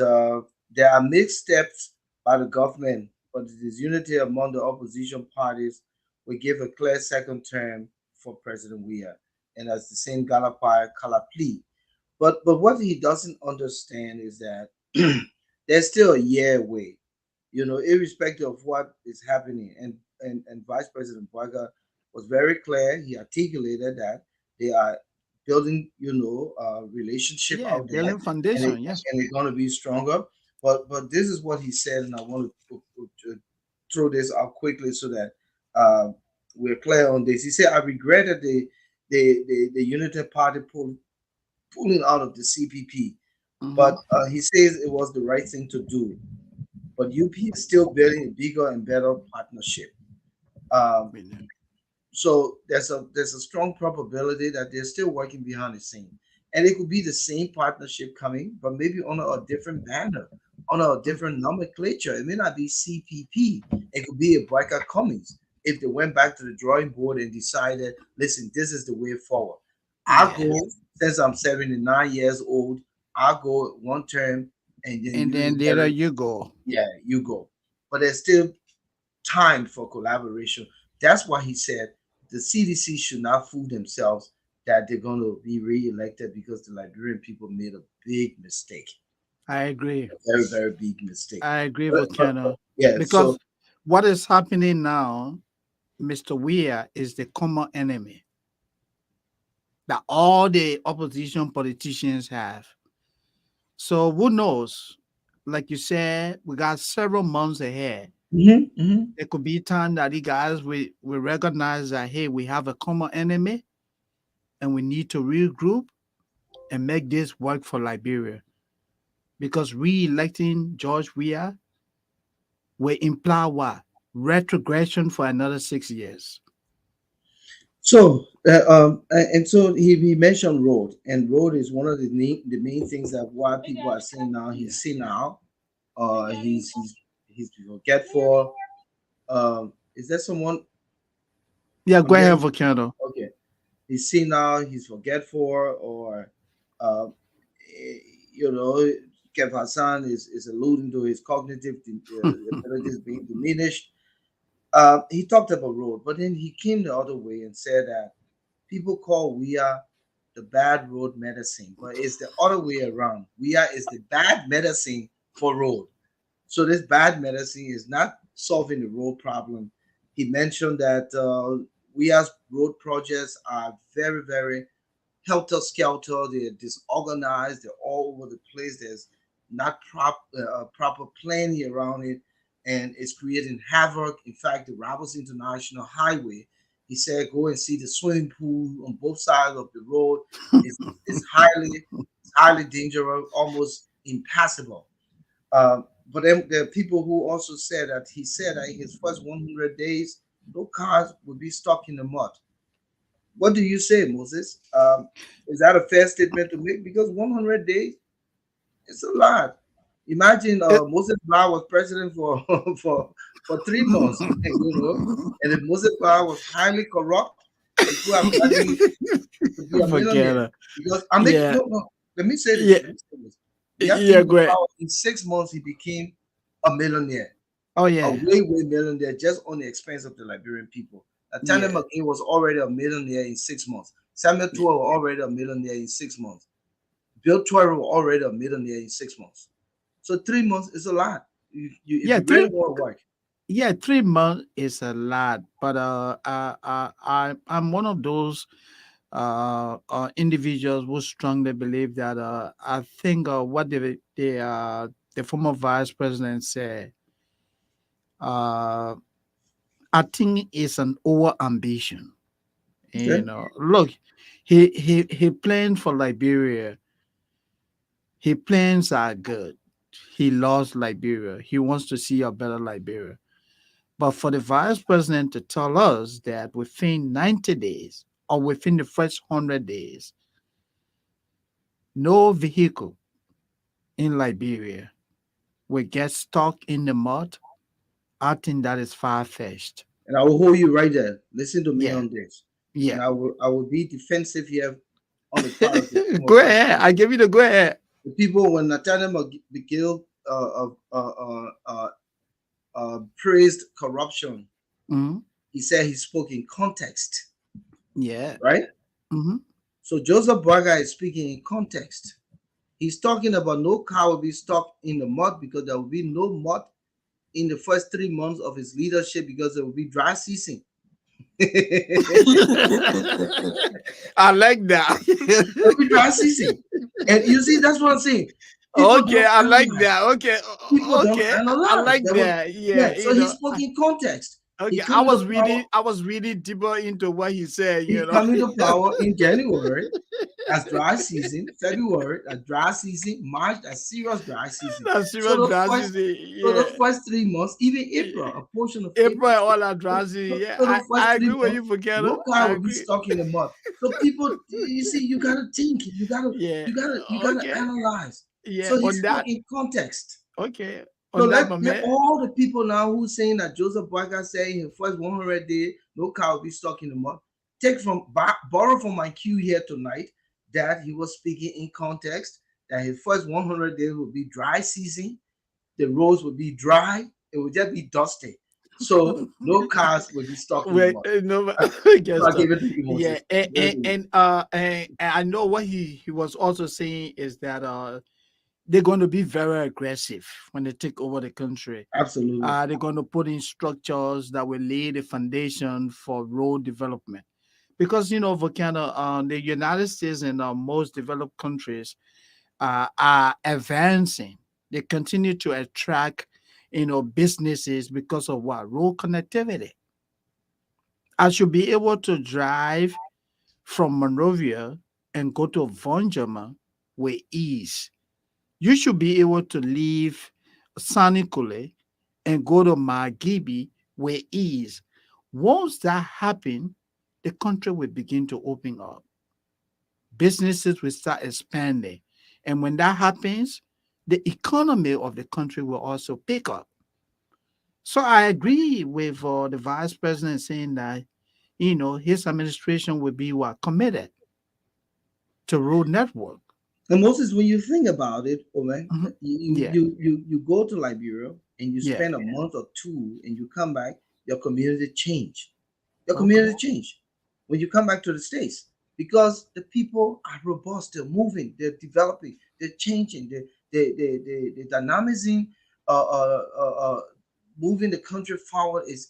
there are mixed steps by the government, but disunity among the opposition parties will give a clear second term for President Weah, and as the same Galapai Kalapli. But what he doesn't understand is that there's still a year away, irrespective of what is happening. And Vice President Boakai was very clear. He articulated that they are building, relationship Yeah, out there, building and foundation, yes. they're going to be stronger. But this is what he said, and I want to throw this out quickly so that uh, we're clear on this. He said, "I regret that the Unity Party pulling out of the CPP, but Hmm. he says it was the right thing to do. But UP is still building a bigger and better partnership. Um, so there's a strong probability that they're still working behind the scene, and it could be the same partnership coming, but maybe on a different banner, on a different nomenclature. It may not be CPP. It could be a Boycott Cummings if they went back to the drawing board and decided, listen, this is the way forward. I Yeah. go since I'm 79 years old. I go one term, and then And you then get there it. you go. Yeah, you go. But there's still time for collaboration. That's why he said the CDC should not fool themselves that they're going to be re-elected because the Liberian people made a big mistake, I agree. a very very big mistake. I agree, But Volcano. yeah, so Because what is happening now, Mr. Weah is the common enemy. that all the opposition politicians have. So who knows? Like you said, we got several months ahead. Hmm. It could be time that you guys we recognize that hey, we have a common enemy and we need to regroup and make this work for Liberia. Because re-electing George Weah will imply what? Retrogression for another 6 years. So, and so he mentioned road, and road is one of the main things that why people are saying now he's senile, he's forgetful. Is there someone Yeah, I'm go ahead, getting? Volcano. Okay, he's senile, he's forgetful, or uh, eh, you know, Kev Hassan is alluding to his cognitive abilities being diminished. He talked about road, but then he came the other way and said that people call we are the bad road medicine, but it's the other way around. We are is the bad medicine for road. So this bad medicine is not solving the road problem. He mentioned that we as road projects are very helter skelter. They're disorganized. They're all over the place. There's not proper planning around it, and it's creating havoc. In fact, the Roberts International Highway, he said, go and see the swimming pool on both sides of the road. It's highly dangerous, almost impassable. But then there are people who also said that he said that in his first 100 days, no cars would be stuck in the mud. What do you say, Moses? Is that a fair statement to make? Because 100 days, it's a lot. Imagine It- Moses Blah was president for for 3 months, and if Moses Blah was highly corrupt, he could have gotten to be a Forget millionaire. it. Because I make Yeah, no. Let me say this. yeah, Let me say this. You have to yeah, think go ahead. about in 6 months he became a millionaire, Oh a yeah, way millionaire just on the expense of the Liberian people. Nathaniel yeah, McGee was already a millionaire in 6 months. Samuel Tour was already a millionaire in 6 months. Bill Torrey was already a millionaire in 6 months. So 3 months is a lot. If yeah. you really Three, want to work, yeah, 3 months is a lot, but I'm one of those individuals who strongly believe that I think what the former vice president said, uh, I think it's an over ambition. okay. And look, he planned for Liberia. His plans are good. He loves Liberia. He wants to see a better Liberia. But for the vice president to tell us that within 90 days or within the first 100 days, no vehicle in Liberia will get stuck in the mud, I think that is far fetched. And I will hold you right there. Listen to me Yeah, on this. And yeah. I will be defensive here on the part of the former Go vice ahead. I president. give you the go ahead. The people when Nathaniel McGill praised corruption, Hmm. he said he spoke in context, Yeah. right? Hmm. So Joseph Boakai is speaking in context. He's talking about no car will be stuck in the mud because there will be no mud in the first 3 months of his leadership because there will be dry season. I like that. There'll be dry season. And you see, that's what I'm saying. People Okay, don't I like analyze. that. Okay, People don't okay, I analyze. like that. Yeah, Yeah, so he spoke in context. He okay. come into power. I was reading deeper into what he said. He come into power in January. That's dry season. February, that's dry season. March, that's serious dry season. That's So serious the first, drasticity. so Yeah, the first 3 months, even April, a portion of April April. all that So, drasticity. so Yeah, so the first I three agree with months, you, Volcano. no car I will be agree. stuck in the mud. So people, you see, you gotta think. Yeah. You gotta Okay. analyze. Yeah. So he On spoke that. in context. Okay. So On that, my let man. all the people now who saying that Joseph Boyka saying in the first 100 days, no car will be stuck in the mud. Borrow from my cue here tonight that he was speaking in context, that his first 100 days will be dry season, the roads will be dry, it will just be dusty. So no cars will be stuck in the Wait, mud. no, So guess I that. give it to you, Yeah, Moses. I give it to you. and I know what he was also saying is that they're going to be very aggressive when they take over the country. Absolutely. They're going to put in structures that will lay the foundation for road development. because Volcano, the United States and most developed countries are advancing. They continue to attract businesses because of what? Road connectivity. I should be able to drive from Monrovia and go to Vonjama with ease. You should be able to leave Sanikule and go to Margibi with ease. Once that happens, the country will begin to open up. Businesses will start expanding. And when that happens, the economy of the country will also pick up. So I agree with the vice president saying that, his administration will be what committed to road network. And Moses, when you think about it, Omen, Mhm. you, Yeah. you you you go to Liberia and you Yeah. spend a month or two and you come back, your community change. Your Okay. community change when you come back to the States because the people are robust, they're moving, they're developing, they're changing, the dynamism moving the country forward is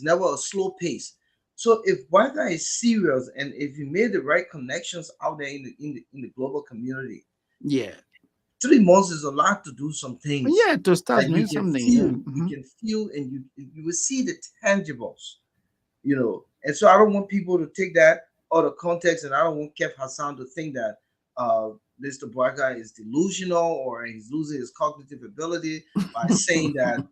never a slow pace. So if Boakai is serious and if you made the right connections out there in the global community, Yeah. 3 months is a lot to do some things Yeah. To start that doing something. Yeah. you can feel, and you will see the tangibles. And so I don't want people to take that out of context, and I don't want Kev Hassan to think that uh, Mr. Boakai is delusional or he's losing his cognitive ability by saying that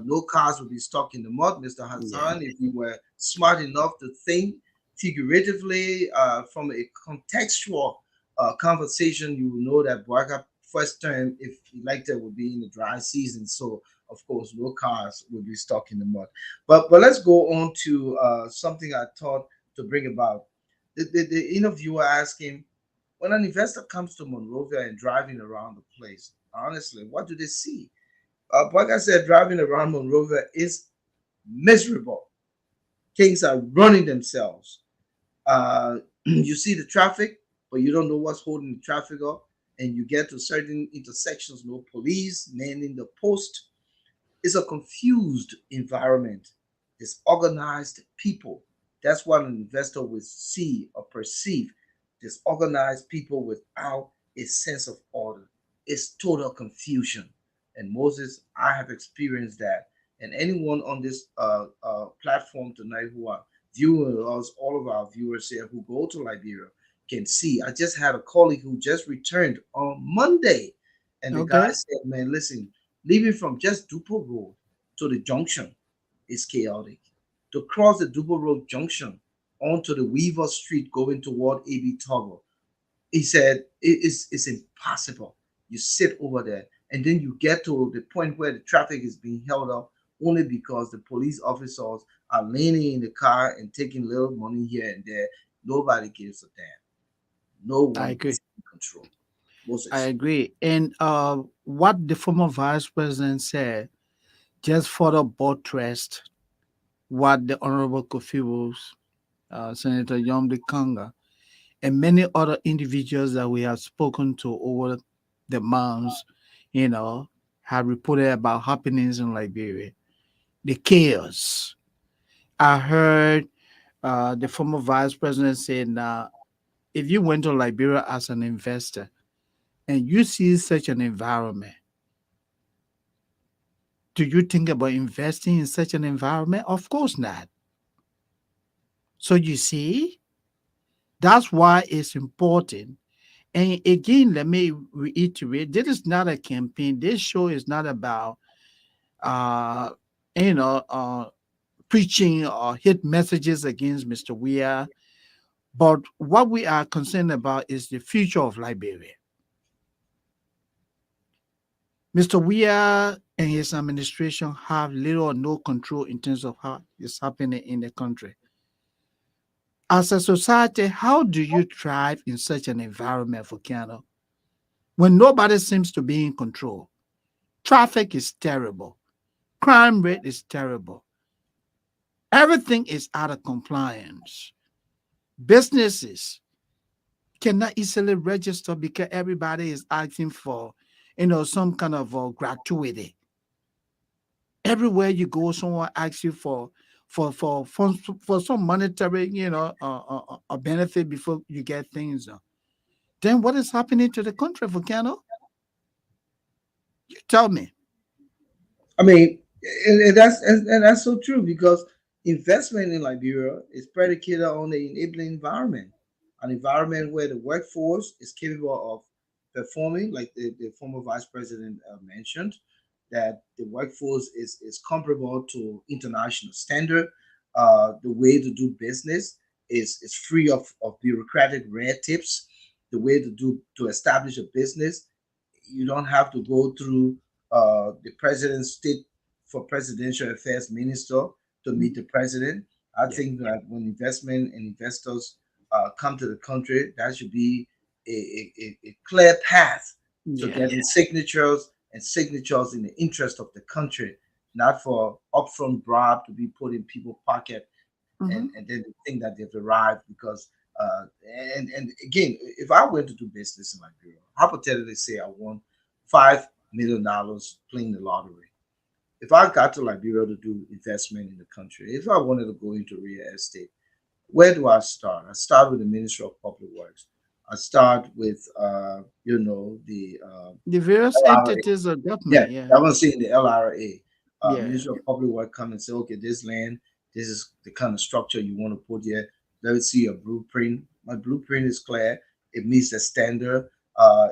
no cars will be stuck in the mud. Mr. Yeah. Hassan, if you were smart enough to think figuratively from a contextual conversation, you will know that Boakai first term, if elected, would be in the dry season. So, of course, no cars will be stuck in the mud. But let's go on to something I thought to bring about. The interviewer asked him, when an investor comes to Monrovia and driving around the place, honestly, what do they see? Like I said, driving around Monrovia is miserable. Things are running themselves. You see the traffic, but you don't know what's holding the traffic up. And you get to certain intersections, no police manning the post. It's a confused environment, disorganized people. That's what an investor will see or perceive. Disorganized people without a sense of order. It's total confusion. And Moses, I have experienced that. And anyone on this platform tonight who are viewing us, all of our viewers here who go to Liberia can see. I just had a colleague who just returned on Monday, and the guy Okay. said, "Man, listen, leaving from just Dupo Road to the junction is chaotic. To cross the Dupo Road junction onto the Weaver Street going toward AB Toggle, he said it's impossible. You sit over there and then you get to the point where the traffic is being held up only because the police officers are leaning in the car and taking little money here and there. Nobody gives a damn. No I one agree. is in control. I Moses. agree. And what the former vice president said just further buttressed what the Honorable Kofi Wolves, Senator Yomdi Kanga, and many other individuals that we have spoken to over the months, you know, have reported about happenings in Liberia. The chaos. I heard the former vice president say, now, if you went to Liberia as an investor and you see such an environment, do you think about investing in such an environment? Of course not. So you see, that's why it's important. And again, let me reiterate: this is not a campaign. This show is not about, uh, you know, uh, preaching or hit messages against Mr. Weir. But what we are concerned about is the future of Liberia. Mr. Weir and his administration have little or no control in terms of how it's happening in the country. As a society, how do you thrive in such an environment, for Volcano, when nobody seems to be in control? Traffic is terrible. Crime rate is terrible. Everything is out of compliance. Businesses cannot easily register because everybody is asking for, some kind of gratuity. Everywhere you go, someone asks you for some monetary, benefit before you get things done. Then what is happening to the country, Volcano? You tell me. I mean, and that's so true because investment in Liberia is predicated on the enabling environment, an environment where the workforce is capable of performing, like the former vice president mentioned, that the workforce is comparable to international standard. The way to do business is free of bureaucratic red tapes. The way to establish a business, you don't have to go through the president's state for presidential affairs minister to meet the president. I Yeah. think that when investment and investors come to the country, that should be a clear path to Yeah. getting signatures and signatures in the interest of the country, not for upfront bribe to be put in people's pocket and Hmm. then they think that they've arrived because and again, if I went to do business in Liberia, hypothetically say I won $5 million playing the lottery. If I got to Liberia to do investment in the country, if I wanted to go into real estate, where do I start? I start with the Ministry of Public Works. I start with the The various LRA. entities of Yeah, government. Yeah. I want to see in the LRA, Yeah. Ministry of Public Work come and say, okay, this land, this is the kind of structure you want to put here. Let's see your blueprint. My blueprint is clear. It meets the standard.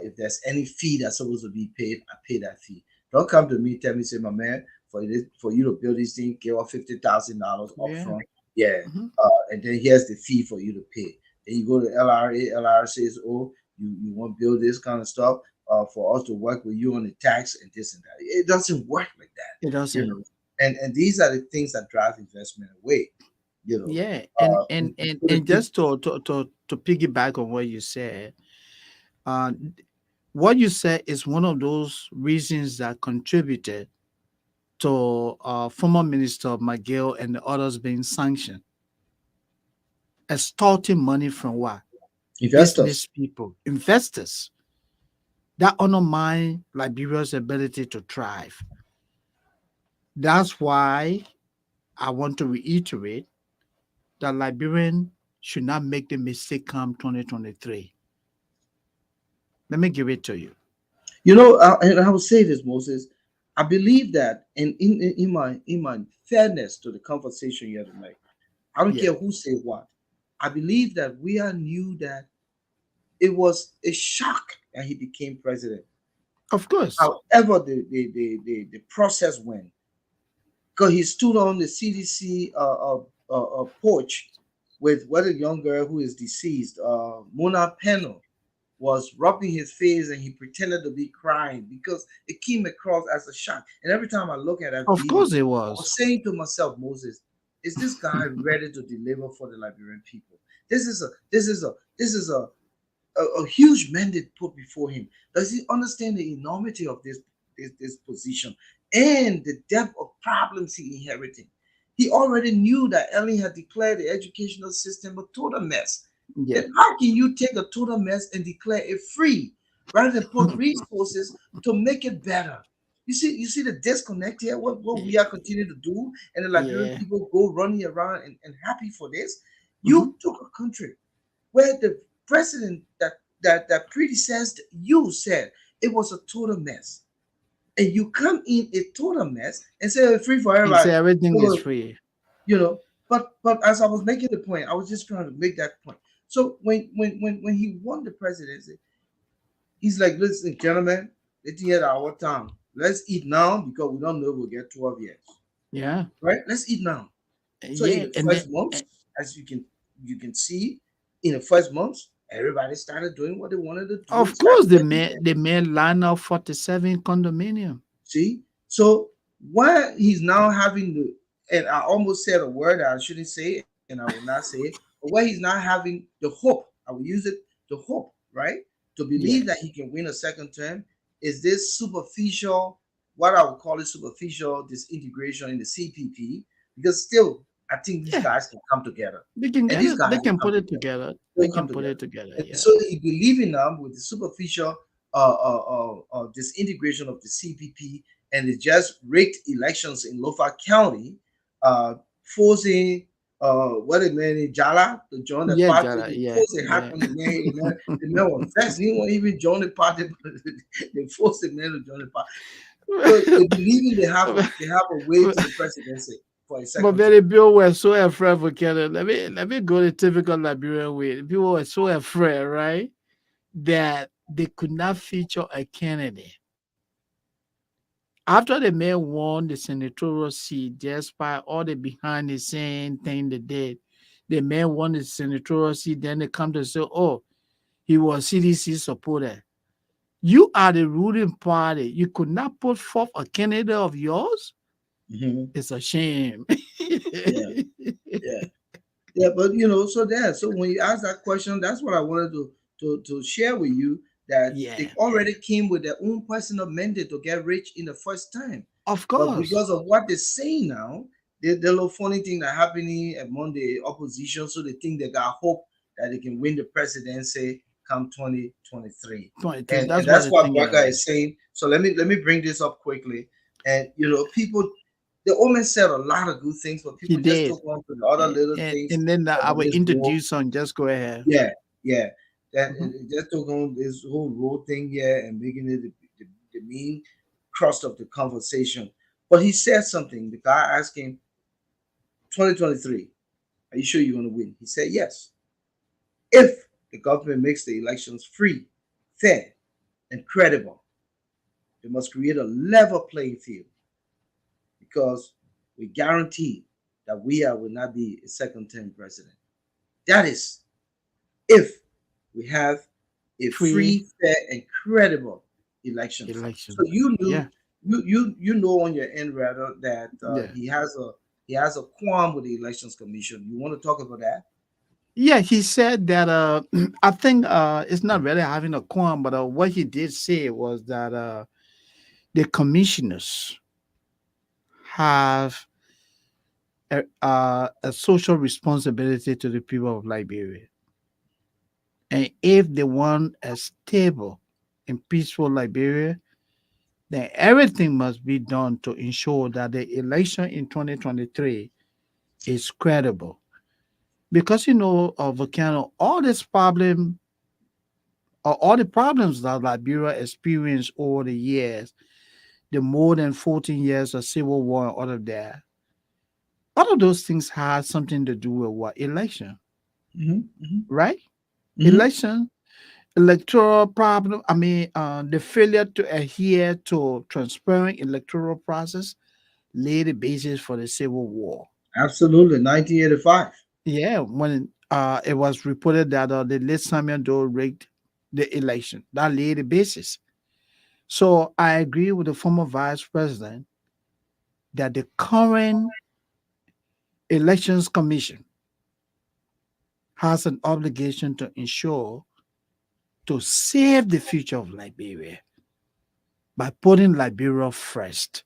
If there's any fee that's supposed to be paid, I pay that fee. Don't come to me, tell me, say, my man, for you to build this thing, give us $50,000 Yeah. upfront. Yeah, Hmm. and then here's the fee for you to pay. Then you go to LRA. LRA says, oh, you want to build this kind of stuff for us to work with you on the tax and this and that. It doesn't work like that, It you doesn't. know. And these are the things that drive investment away, you know. Yeah. And We, and we and put the and people. just to piggyback on what you said, uh, what you said is one of those reasons that contributed to former Minister McGill and the others being sanctioned, extorting money from what? Investors. Business people, investors, that undermine Liberia's ability to thrive. That's why I want to reiterate that Liberian should not make the mistake come 2023. Let me give it to you. And I will say this, Moses. I believe that, and in my fairness to the conversation here tonight, I don't Yeah, care who say what. I believe that we are knew that it was a shock that he became president. of course. However, the process went, because he stood on the CDC porch with a young girl who is deceased. Mona Peno was rubbing his face and he pretended to be crying because it came across as a shock. And every time I look at that Of video, course it I was. was saying to myself, Moses, is this guy ready to deliver for the Liberian people? This is a huge mandate put before him. Does he understand the enormity of this position and the depth of problems he inherited? He already knew that Ellen had declared the educational system a total mess. Yeah. Then how can you take a total mess and declare it free rather than put resources to make it better? You see the disconnect here. What we are continuing to do, and the Liberian Yeah. people go running around and happy for this. Hmm. You took a country where the president that predecessed you said it was a total mess, and you come in a total mess and say "Oh, free for And say everybody." everything is So, free. but as I was making the point, I was just trying to make that point. So when he won the presidency, he's like, "Listen, gentlemen, let's eat our time. Let's eat now because we don't know if we'll get 12 years, Yeah. right? Let's eat now." So in Yeah. the And then, first months, as you can see, in the first months, everybody started doing what they wanted to do and of started course, getting there. they made line up 47 condominium. See, so why he's now having and I almost said a word that I shouldn't say, and I will not say it, but why he's not having the hope, I will use it, the hope, right, to believe Yeah. that he can win a second term, is this superficial, what I would call it superficial disintegration in the CPP, because still, I think these Yeah. guys can come together, They can and get these it. They guys will can come put it together. together. They'll They come can put together. it together. And Yeah. so he believing them with the superficial disintegration of the CPP and the just rigged elections in Lofa County, uh, forcing what a man in Jala to join the Yeah, party. Jara. They Yeah, forced it yeah. happen the man was vexed. He won't even join the party, but they forced the man to join the party. So they believe they have a way to the presidency for a But second term. many people were so afraid for Canada. Let me go the typical Liberian way. People were so afraid, right, that they could not feature a candidate. After the man won the senatorial seat, despite all the behind the scene thing they did, the man won the senatorial seat. Then they come to say, "Oh, he was CDC supporter." You are the ruling party. You could not put forth a candidate of yours. Hmm. It's a shame. Yeah, yeah. Yeah, but so there. So when you ask that question, that's what I wanted to share with you, that they Yeah, already came with their own personal mandate to get rich in the first time. of But course. because of what they say now, the little funny thing that happening among the opposition, so they think they got hope that they can win the presidency come 2023. 23. And That's what that's the what thing Braga is. is saying. So let me bring this up quickly. And people, the old man said a lot of good things, but He people just did. took on to the other little things And then I about will this war. introduce on. Just go ahead. Yeah, yeah. That Mhm. it just took on this whole war thing here and making it the main crust of the conversation. But he said something. The guy asked him, 2023, are you sure you're going to win? He said, yes. If the government makes the elections free, fair, and credible, they must create a level playing field because we guarantee that will not be a second term president. That is if we have a Free free, fair, and credible elections. So election. Yeah, you know on your end rather that yeah. he has a qualm with the elections commission. You want to talk about that? Yeah, he said that I think it's not really having a qualm, but what he did say was that the commissioners have a social responsibility to the people of Liberia. And if they want a stable and peaceful Liberia, then everything must be done to ensure that the election in 2023 is credible. Because Volcano, all the problems that Liberia experienced over the years, the more than 14 years of civil war and all of that, all of those things had something to do with what election, Hmm. Hmm. right? Hmm. Election, electoral problem. I mean, the failure to adhere to transparent electoral process laid the basis for the civil war. Absolutely, 1985. Yeah, when it was reported that the late Samuel Doe rigged the election, that laid the basis. So I agree with the former vice president that the current elections commission has an obligation to ensure to save the future of Liberia by putting Liberia first.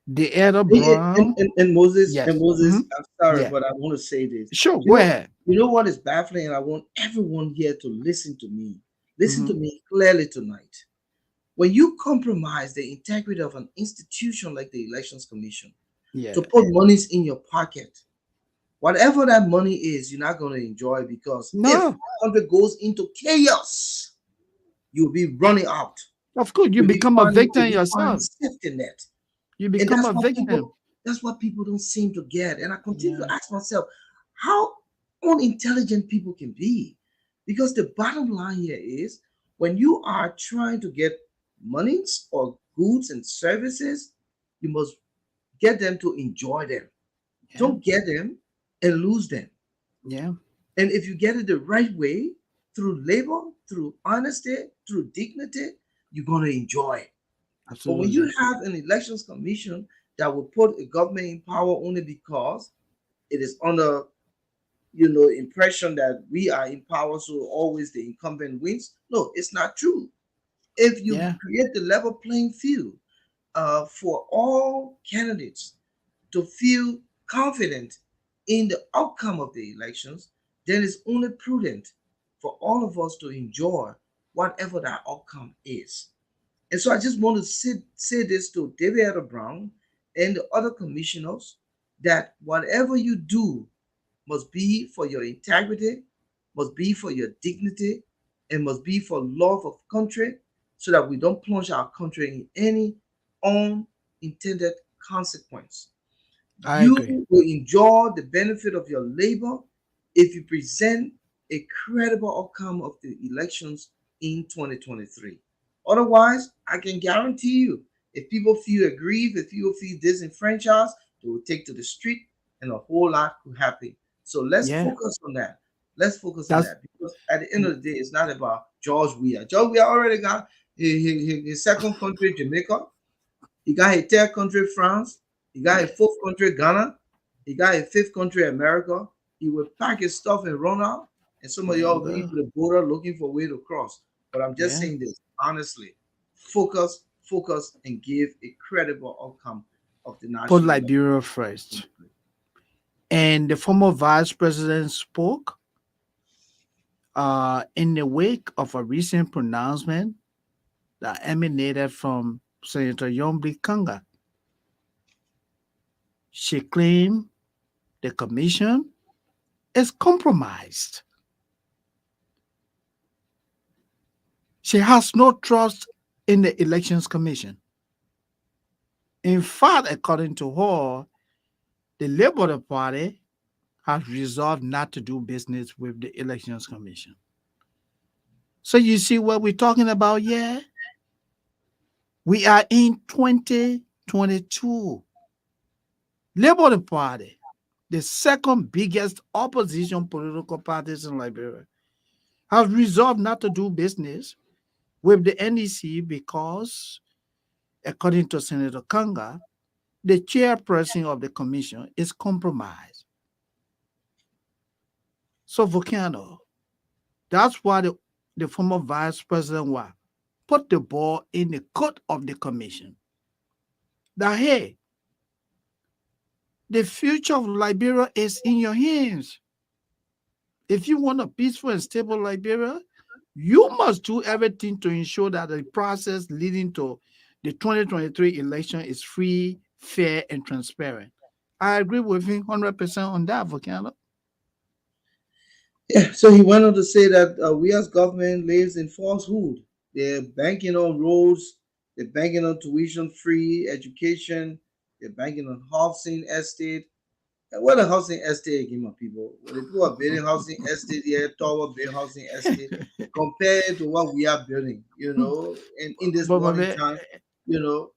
The Elder Brown, And Moses, and yes, Moses, I'm sorry, yeah, but I want to say this. sure, You go know, ahead. you know what is baffling, and I want everyone here to listen to me. Listen Hmm. to me clearly tonight. When you compromise the integrity of an institution like the Elections Commission to Yeah, put monies in your pocket, whatever that money is, you're not going to enjoy because if no, the country goes into chaos, you'll be running out. of course you You'll be become a finding victim yourself. safety net. You And become a victim. that's what people don't seem to get. And I continue Yeah, to ask myself how unintelligent people can be. Because the bottom line here is when you are trying to get monies or goods and services, you must get them to enjoy them. yeah, Don't get them and lose them. yeah, And if you get it the right way, through labor, through honesty, through dignity, you're going to enjoy it. But when you absolutely. have an elections commission that will put a government in power only because it is under impression that we are in power, so always the incumbent wins. No, it's not true. If you Yeah, create the level playing field for all candidates to feel confident in the outcome of the elections, then it's only prudent for all of us to enjoy whatever that outcome is. And so I just want to say this to David Brown and the other commissioners. that whatever you do must be for your integrity, must be for your dignity, and must be for love of country, so that we don't plunge our country in any unintended consequence. I You agree. will enjoy the benefit of your labor if you present a credible outcome of the elections in 2023. Otherwise, I can guarantee you, if people feel aggrieved, if people feel disenfranchised, they will take to the street and a whole lot will happen. So let's Yeah, focus on that. Let's focus on that's that because at the end of the day, it's not about George Weah. George Weah already got his second country, Jamaica. He got a third country, France. He got a fourth country, Ghana. He got a fifth country, America. He will pack his stuff and run out. And some of there y'all you will be go. to the border looking for a way to cross. But I'm just Yeah, saying this honestly. Focus, and give a credible outcome of the put national election. Liberia first. And the former vice president spoke in the wake of a recent pronouncement that emanated from Senator Yombri Kanga. She claimed the commission is compromised. She has no trust in the elections commission. In fact, according to her, the Labour Party has resolved not to do business with the elections commission. So you see what we're talking about here? We are in 2022. Labour Party, the second biggest opposition political parties in Liberia, has resolved not to do business with the NEC because, according to Senator Kanga, the chairperson of the commission is compromised. So, Volcano, that's why the former vice president was put the ball in the court of the commission. That, hey, the future of Liberia is in your hands. If you want a peaceful and stable Liberia, you must do everything to ensure that the process leading to the 2023 election is free, fair, and transparent. I agree with him 100% on that, Volcano. Yeah, so he went on to say that we as government lives in falsehood. They're banking on roads, they're banking on tuition-free education, they're banking on housing estate. And what a housing estate again, my people. When the people are building housing estate here, tower build housing estate, compared to what we are building, and in this But my modern man, time, you know.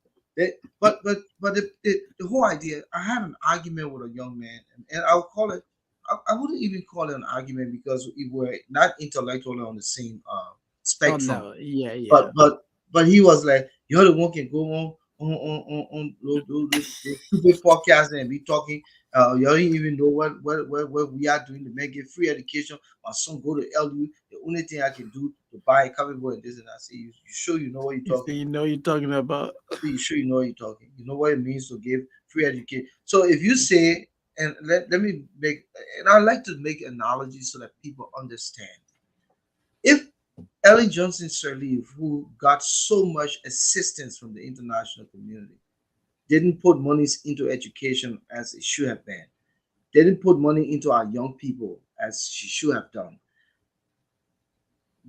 But the whole idea, I had an argument with a young man, and I'll call it, I wouldn't even call it an argument because we were not intellectually on the same oh spectrum. no, yeah, But yeah. but but he was like, you're the one can go on the stupid podcast and be talking. You don't even know what we are doing to make it free education. My son go to LU. The only thing I can do to buy a comic book and this and I say, you sure you know what you're You say talking? you know you're talking about. So you sure you know what you're talking? You know what it means to give free education. So if you say, and let me make, and I like to make analogies so that people understand. If Ellen Johnson Sirleaf, who got so much assistance from the international community, didn't put monies into education as it should have been, didn't put money into our young people as she should have done,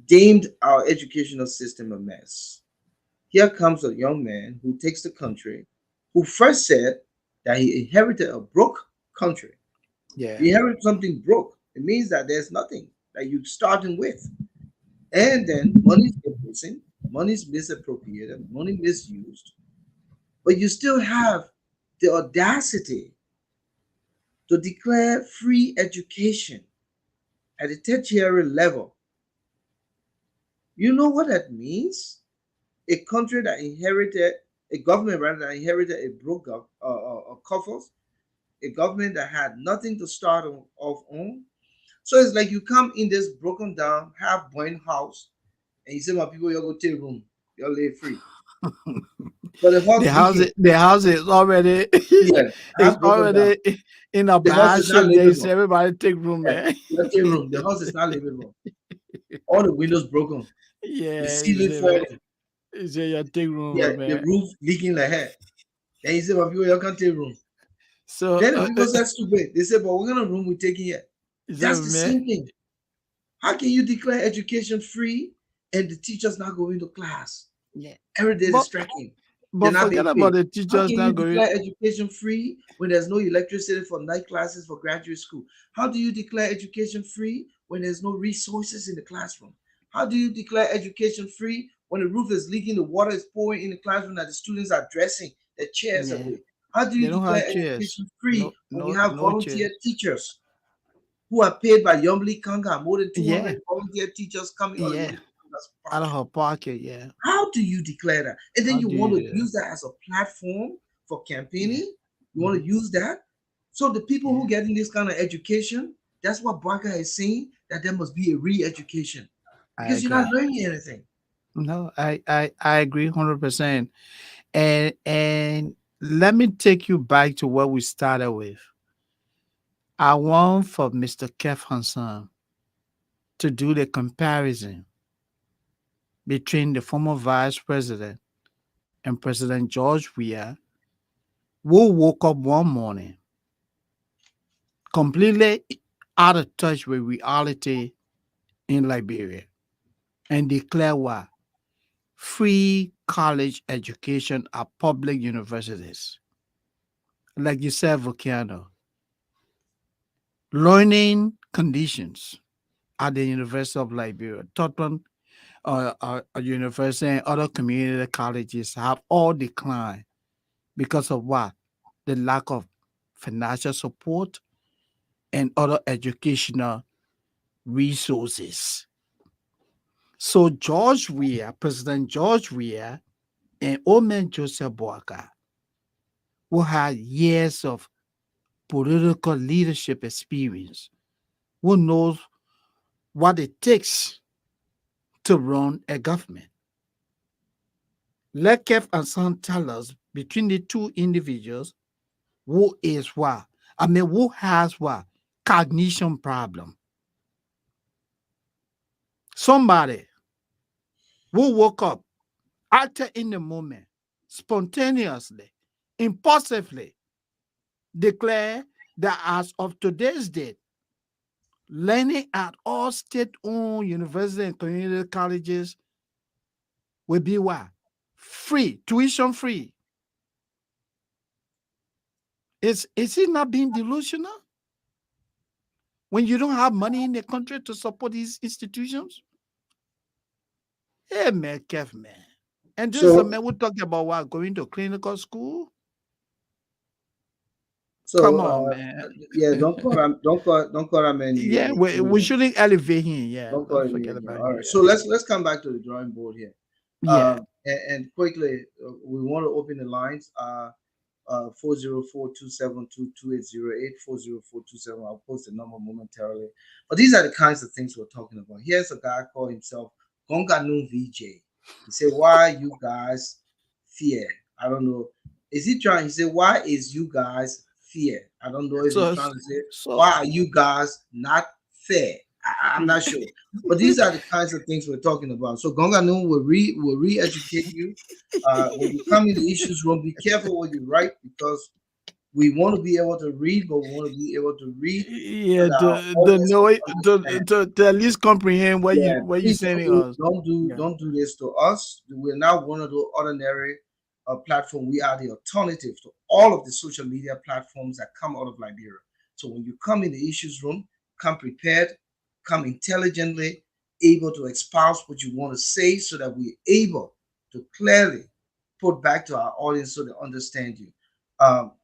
deemed our educational system a mess. Here comes a young man who takes the country, who first said that he inherited a broke country. Yeah, You inherit something broke. It means that there's nothing that you're starting with. And then money is missing, money is misappropriated, money misused, but you still have the audacity to declare free education at the tertiary level. You know what that means? A country that inherited, a government rather that inherited a broke coffers, a government that had nothing to start off on. So it's like you come in this broken down, half burnt house, and you say, my people, you go take room, you'll live free. But the house leaking, the house is already yeah, is half broken down. already in a The house bad is not shape. They livable. say everybody take room, Yeah, man. you take room. The house is not livable. All the windows broken, the Yeah, he ceiling say man. falling, He say you take room, yeah, my the man. roof leaking like hell. Then you say, my people, you can't take room. So, Then because that's too big, they say, but what kind of room we taking here? so That's the man, same thing. How can you declare education free and the teachers not going to class? yeah. Every day But distracting. They're but not forget being about paid. the How teachers can not you going. declare education free when there's no electricity for night classes for graduate school? How do you declare education free when there's no resources in the classroom? How do you declare education free when the roof is leaking, the water is pouring in the classroom that the students are dressing their chairs Yeah, away? How do they you don't declare have chairs. education free No, when we no, have no volunteer chairs. teachers who are paid by Yumli Kanga, more than Yeah, 200 volunteer teachers coming out of yeah. Yumli Kanga's Out of pocket? her pocket. Yeah. How do you declare that? And then How you do want you to do that? use that as a platform for Yeah. campaigning? You want to Hmm. use that? So the people Yeah. who getting this kind of education, that's what Boakai is saying, that there must be a re-education I because you're not agree. learning anything. No, I agree 100%. And let me take you back to what we started with. I want for Mr. Kev Hansen to do the comparison between the former vice president and President George Weah, who woke up one morning completely out of touch with reality in Liberia and declare what? Free college education at public universities. Like you said, Volcano, learning conditions at the University of Liberia, Tottenham University and other community colleges have all declined because of what? The lack of financial support and other educational resources. So George Weah, President George Weah, and Omen Joseph Boakai, who had years of political leadership experience, who knows what it takes to run a government. Let Kev and Son tell us between the two individuals who is what? I mean, who has what? Cognition problem. Somebody who woke up, acted in the moment, spontaneously, impulsively, declare that as of today's date, learning at all state-owned university and community colleges will be what? Free, tuition free. Is it not being delusional when you don't have money in the country to support these institutions? Hey man, Kev man. And this is a So, man who talking about what going to clinical school. so Come on, man. yeah, don't call him Yeah, any we names. shouldn't elevate him. Yeah, Don't call don't it me forget again. about All him. right. So Yeah, let's come back to the drawing board here. yeah. And quickly, we want to open the lines. 404-272-2808, 40427. I'll post the number momentarily. But these are the kinds of things we're talking about. Here's a guy called himself Gonganu VJ. He said, why you guys fear? I don't know. Is he trying? He said, why is you guys fear? I don't know if he's So, trying to say, so why are you guys not fair? I'm not sure. But these are the kinds of things we're talking about. So Gonganu will re-educate you when you come in the issues room, be careful what you write because we want to be able to read, but we want to be able to read so yeah, that our the audience know can it, understand. to at least comprehend Yeah, what you please sending us. Yeah, don't do this to us. We're not one of the ordinary platform. We are the alternative to all of the social media platforms that come out of Liberia. So when you come in the issues room, come prepared, come intelligently, able to espouse what you want to say, so that we're able to clearly put back to our audience so they understand you.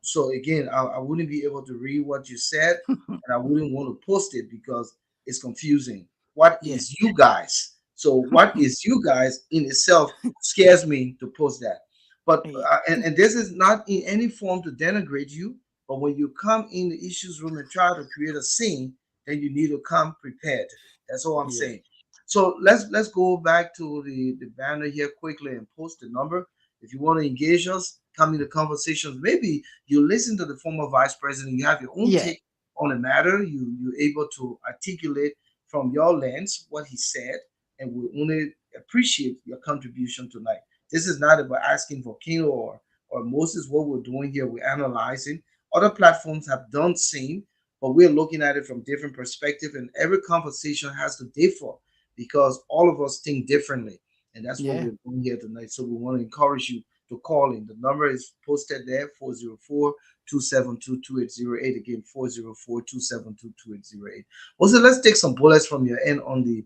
So again, I wouldn't be able to read what you said, and I wouldn't want to post it because it's confusing. What yeah, is you guys? So what is you guys in itself scares me to post that. But yeah, and this is not in any form to denigrate you. But when you come in the issues room and try to create a scene, then you need to come prepared. That's all I'm yeah, saying. So let's go back to the banner here quickly and post the number. If you want to engage us, come into conversations. Maybe you listen to the former vice president, you have your own yeah, take on the matter. You're able to articulate from your lens what he said, and we only appreciate your contribution tonight. This is not about asking Volcano or Moses what we're doing here. We're analyzing. Other platforms have done same, but we're looking at it from different perspective, and every conversation has to differ because all of us think differently, and that's what Yeah. we're doing here tonight. So we want to encourage you to call in. The number is posted there, 404-272-2808. Again, 404-272-2808. Also, let's take some bullets from your end on the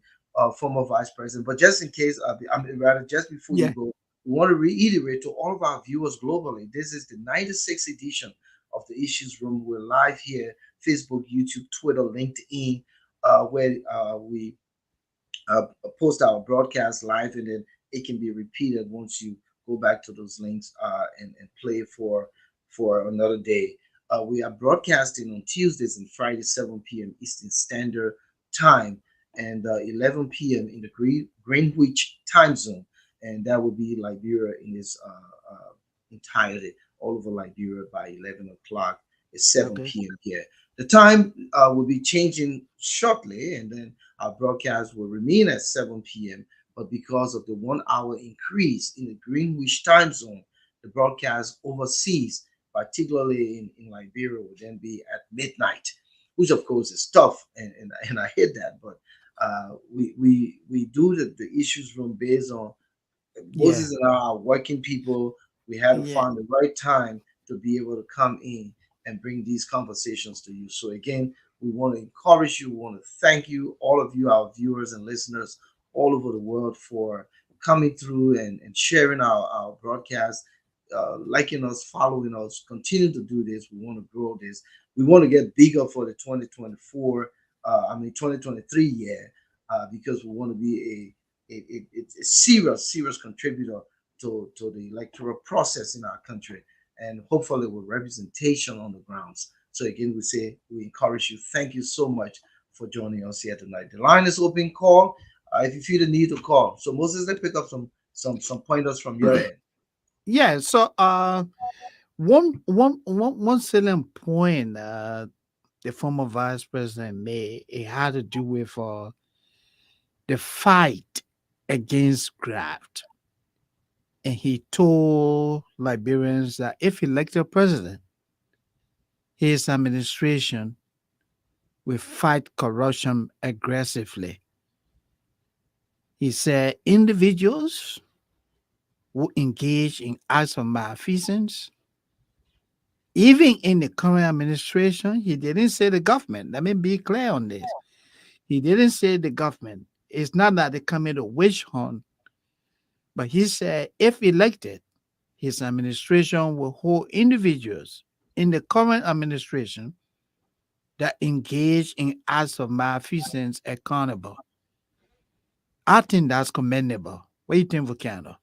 former vice president. But just in case, I mean, rather, just before you Yeah. go, we want to reiterate to all of our viewers globally, this is the 96th edition of the Issues Room. We're live here, Facebook, YouTube, Twitter, LinkedIn, where we post our broadcast live, and then it can be repeated once you go back to those links and play for another day. We are broadcasting on Tuesdays and Fridays, 7 p.m. Eastern Standard Time, and 11 p.m. in the Greenwich time zone, and that will be Liberia in its entirety, all over Liberia by 11 o'clock. It's Okay. 7 p.m. here. The time will be changing shortly, and then our broadcast will remain at 7 p.m. But because of the 1 hour increase in the Greenwich time zone, the broadcast overseas, particularly in Liberia, will then be at midnight, which of course is tough, and I hate that. But we do the issues room based on Yeah. Moses and I are working people. We had to Yeah. find the right time to be able to come in and bring these conversations to you. So again, we want to encourage you. We want to thank you, all of you, our viewers and listeners all over the world, for coming through and sharing our broadcast, liking us, following us. Continue to do this. We want to grow this. We want to get bigger for the 2024, 2023 year, because we want to be it's a serious contributor to the electoral process in our country, and hopefully with representation on the grounds. So again, we say we encourage you. Thank you so much for joining us here tonight. The line is open. Call if you feel the need to call. So Moses, let's pick up some pointers from your end. Yeah. So one salient point the former vice president made, it had to do with the fight against graft. And he told Liberians that if elected president, his administration will fight corruption aggressively. He said individuals who engage in acts of malfeasance, even in the current administration, he didn't say the government. Let me be clear on this. He didn't say the government. It's not that they commit a witch hunt, but he said if elected, his administration will hold individuals in the current administration that engage in acts of malfeasance accountable. I think that's commendable. What do you think, Volcano?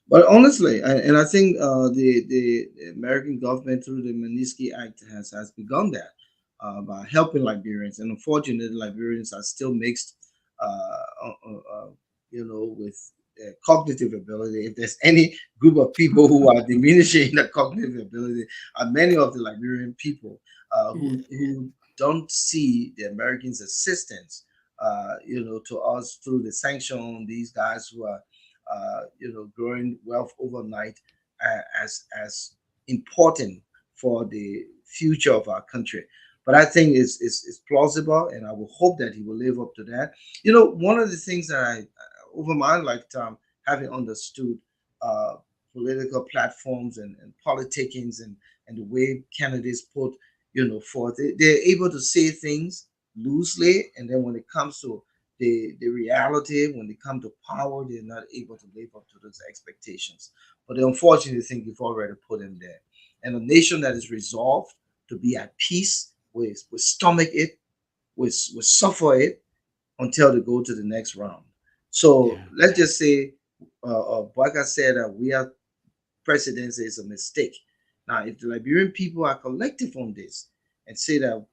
But honestly, and I think the American government through the Magnitsky Act has begun that by helping Liberians, and unfortunately, Liberians are still mixed, with cognitive ability. If there's any group of people who are diminishing the cognitive ability, are many of the Liberian people Yeah. who don't see the Americans' assistance, to us through the sanction. These guys who are growing wealth overnight as important for the future of our country. But I think it's plausible, and I will hope that he will live up to that. One of the things that I, over my lifetime, having understood uh, political platforms and politicking and the way candidates put, forth, they're able to say things loosely, and then when it comes to the reality, when they come to power, they're not able to live up to those expectations. But the unfortunate thing, you've already put in there. And a nation that is resolved to be at peace will stomach it, will suffer it until they go to the next round. So Yeah. let's just say, Boakai said that we are presidency is a mistake. Now, if the Liberian people are collective on this and say that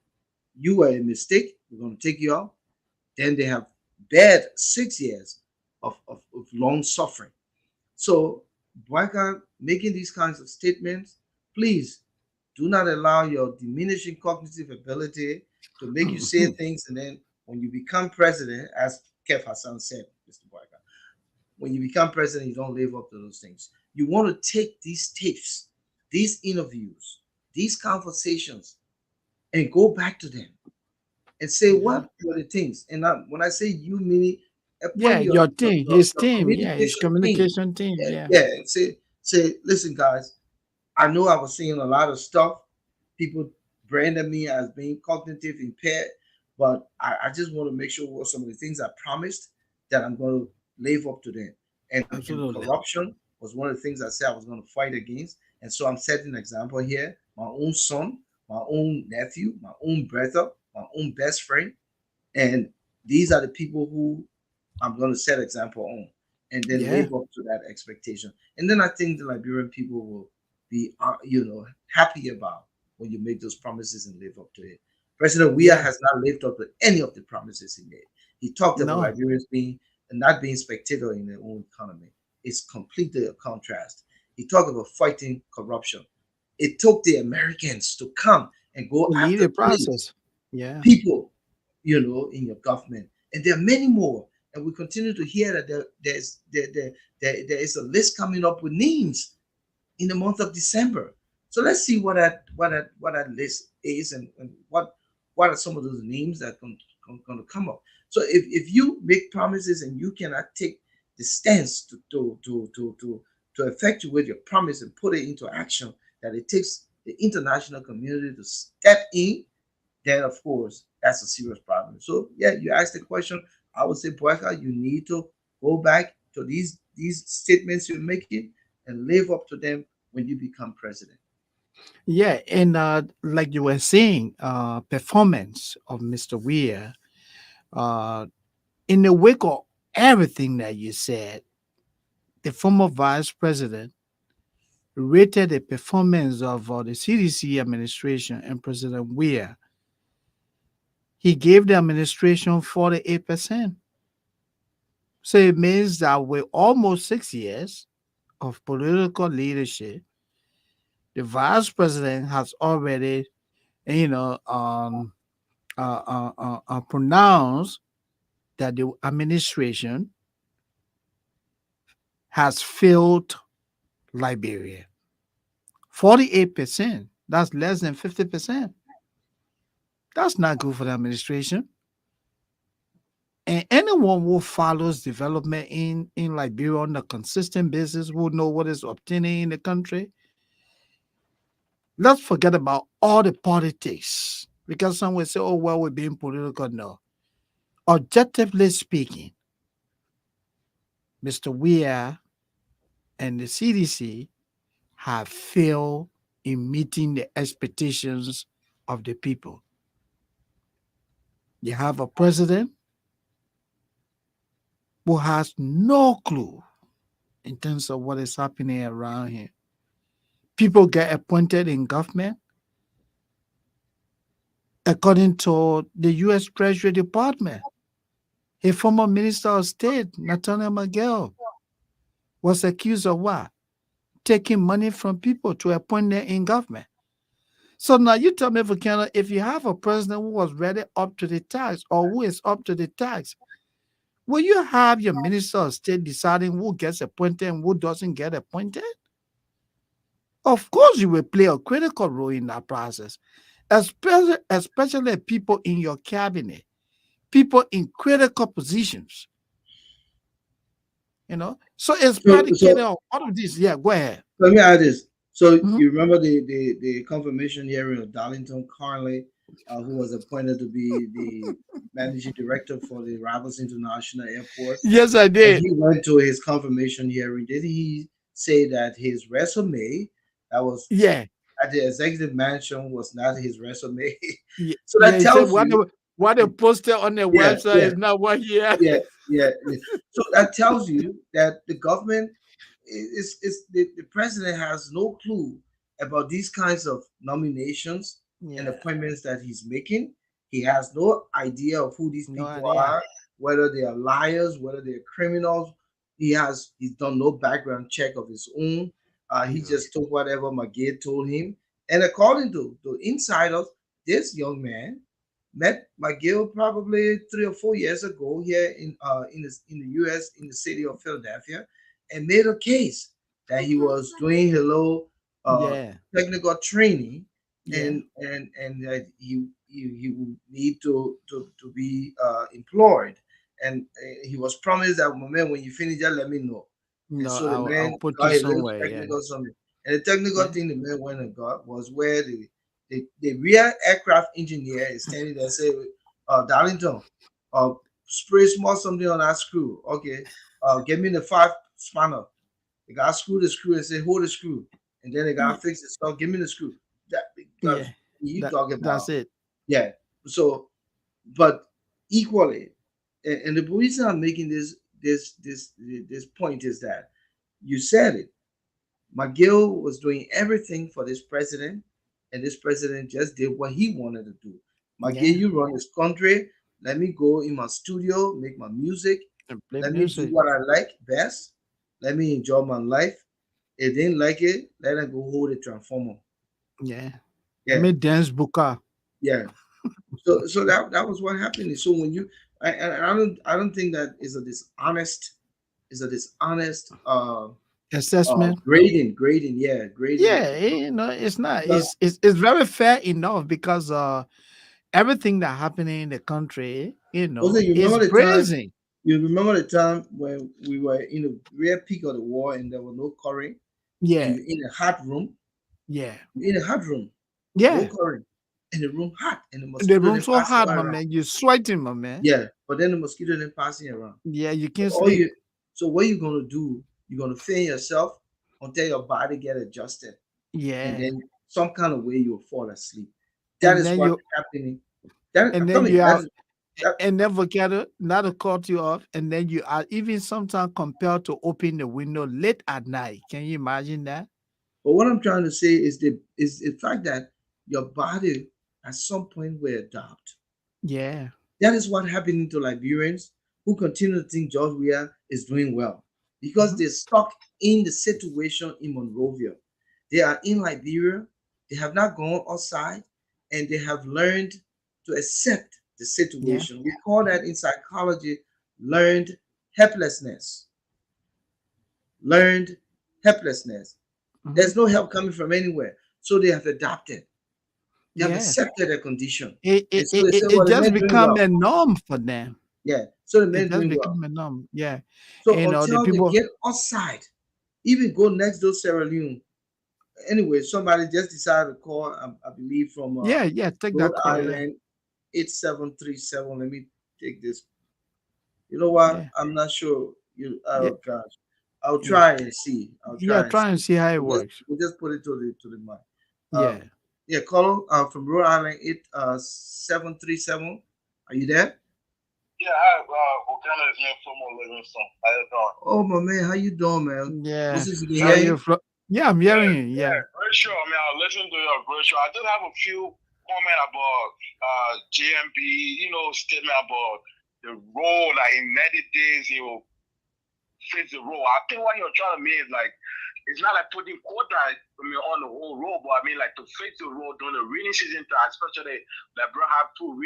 you are a mistake, we're going to take you out, then they have bad 6 years of long suffering. So, Boyka making these kinds of statements, please do not allow your diminishing cognitive ability to make you say things, and then when you become president, as Kev Hassan said, Mr. Boyka, when you become president, you don't live up to those things. You want to take these tapes, these interviews, these conversations and go back to them and say Yeah. what were the things. And when I say you, meaning Yeah, appoint your team, his your team, yeah, his communication team. communication team, Yeah, yeah. yeah. And say, listen, guys. I know I was seeing a lot of stuff. People branded me as being cognitive impaired, but I just want to make sure what some of the things I promised that I'm going to live up to them. And Absolutely. corruption was one of the things I said I was going to fight against. And so I'm setting an example here. My own son, my own nephew, my own brother, my own best friend, and these are the people who I'm going to set example on, and then Yeah. live up to that expectation. And then I think the Liberian people will be, happy about when you make those promises and live up to it. President Weah Yeah. has not lived up to any of the promises he made. He talked about No. Liberians being and not being spectator in their own economy. It's completely a contrast. He talked about fighting corruption. It took the Americans to come and go Lead after the these process. Yeah. people, in your government. And there are many more. And we continue to hear that there is a list coming up with names in the month of December. So let's see what that list is, and what are some of those names that going to come up. So if you make promises and you cannot take the stance to effectuate your promise and put it into action, that it takes the international community to step in, then of course that's a serious problem. So yeah, you asked the question. I would say, Boyka, you need to go back to these statements you're making and live up to them when you become president. Yeah. And like you were saying, performance of Mr. Weir, uh, in the wake of everything that you said, the former vice president rated the performance of the CDC administration and President Weir. He gave the administration 48%. So it means that with almost 6 years of political leadership, the vice president has already, you know, pronounced that the administration has failed Liberia. 48%. That's less than 50%. That's not good for the administration. And anyone who follows development in Liberia on a consistent basis will know what is obtaining in the country. Let's forget about all the politics. Because some will say, oh, well, we're being political. No. Objectively speaking, Mr. Weir and the CDC have failed in meeting the expectations of the people. You have a president who has no clue in terms of what is happening around him. People get appointed in government according to the U.S. Treasury Department. A former Minister of State, Nathaniel McGill, was accused of what? Taking money from people to appoint them in government. So now you tell me, Volcano, if you have a president who was ready up to the tax or who is up to the tax, will you have your Minister of State deciding who gets appointed and who doesn't get appointed? Of course, you will play a critical role in that process, especially people in your cabinet, people in critical positions. So it's So predicated on all of this. Yeah, go ahead. let me add this. So Mhm. you remember the confirmation hearing of Darlington Carnley, who was appointed to be the managing director for the Rivals International Airport. Yes, I When did. he went to his confirmation hearing, did he say that his resume that was Yeah, at the executive mansion was not his resume? yeah, So yeah. that He said tells what you, they posted on their yeah, website yeah, is not what he had. yeah, yeah. So that tells you that the government is the president has no clue about these kinds of nominations and Yeah, appointments that he's making. He has no idea of who these no people idea. are, whether they are liars, whether they're criminals. He's done no background check of his own. He Yeah. just took whatever McGee told him. And according to insiders, this young man met McGill probably 3 or 4 years ago here in the U.S. in the city of Philadelphia, and made a case that he was doing hello uh, Yeah. technical training Yeah. and that he would need to be employed, and he was promised that, man, when you finish that, let me know. And No, so the I'll man put got you a little somewhere. Yeah. technical something, and the technical Yeah. thing the man went and got was where the rear aircraft engineer is standing there and say, Darlington, uh, spray small something on that screw. Okay, give me the five spanner. They got to screw the screw and say, hold the screw. And then they got to Ye- fix the stuff. Give me the screw. That Yeah. because you That talking that's about, it. yeah. So, but equally, and the reason I'm making this point is that you said it. McGill was doing everything for this president, and this president just did what he wanted to do. McGill, Yeah. you run this country. Let me go in my studio, make my music. And play Let me do music. what I like best. Let me enjoy my life. If they didn't like it, let them go hold a transformer. Yeah. Let Yeah, me dance buka. yeah. So that was what happened. So when you, I don't think that is a dishonest Assessment. grading, yeah, grading. Yeah, it's not. Because It's very fair enough because everything that happening in the country, also is brazen. you remember the time when we were in the real peak of the war and there was no current, and Yeah, you're in a hot room, yeah, you're in a hot room, no yeah. current, and the room hot, and the The mosquito room then so passing hot, all my around. man. You're sweating, my man. Yeah, but then the mosquito then passing around. Yeah, you So can't all sleep. you, so what you gonna do? You're gonna fan yourself until your body get adjusted, and Yeah, then some kind of way you'll fall asleep. That and is then what's you happening. That I'm and then telling you, you that are is that. and then avocado not to cut you off, and then you are even sometimes compelled to open the window late at night. Can you imagine that? But what I'm trying to say is the fact that your body at some point will adapt. Yeah. That is what happened to Liberians who continue to think George Weah is doing well because Mhm. they're stuck in the situation in Monrovia. They are in Liberia, they have not gone outside, and they have learned to accept the Yeah. situation. We call that in psychology learned helplessness. Learned helplessness. Mhm. There's no help coming from anywhere. So they have adapted. They have Yeah. accepted their condition. It, And it, so it, they say, it it well, the just man doing become well. a norm for them. Yeah. So the It man just doing well. become a norm. Yeah. So The until they people. get outside, even go next door Sierra Leone. Anyway, somebody just decided to call, I believe, from Yeah, yeah. Take Rhode that call. Yeah, Island 8737. Let me take this. You know what? yeah, I'm not sure. You yeah, oh gosh. I'll yeah. try and see. I'll Yeah. try and see. Try and see how it We'll just works. we'll just put it to the mic. Yeah. Yeah, caller from Rhode Island 8737. Are you there? Yeah, hi, Volcano is me from Livingston. How you doing? Oh my man, how you doing, man? Yeah. What's this? You can How are hear you? you? Yeah, I'm Yeah, hearing you. yeah, Yeah. very sure. I mean, I listened to your very sure. I did have a few comment about JMB, statement about the role, like in 90 days he will fix the role. I think what you're trying to mean is like it's not like putting quota on the whole role, but I mean like to fix the role during the rainy season time, especially like bro have two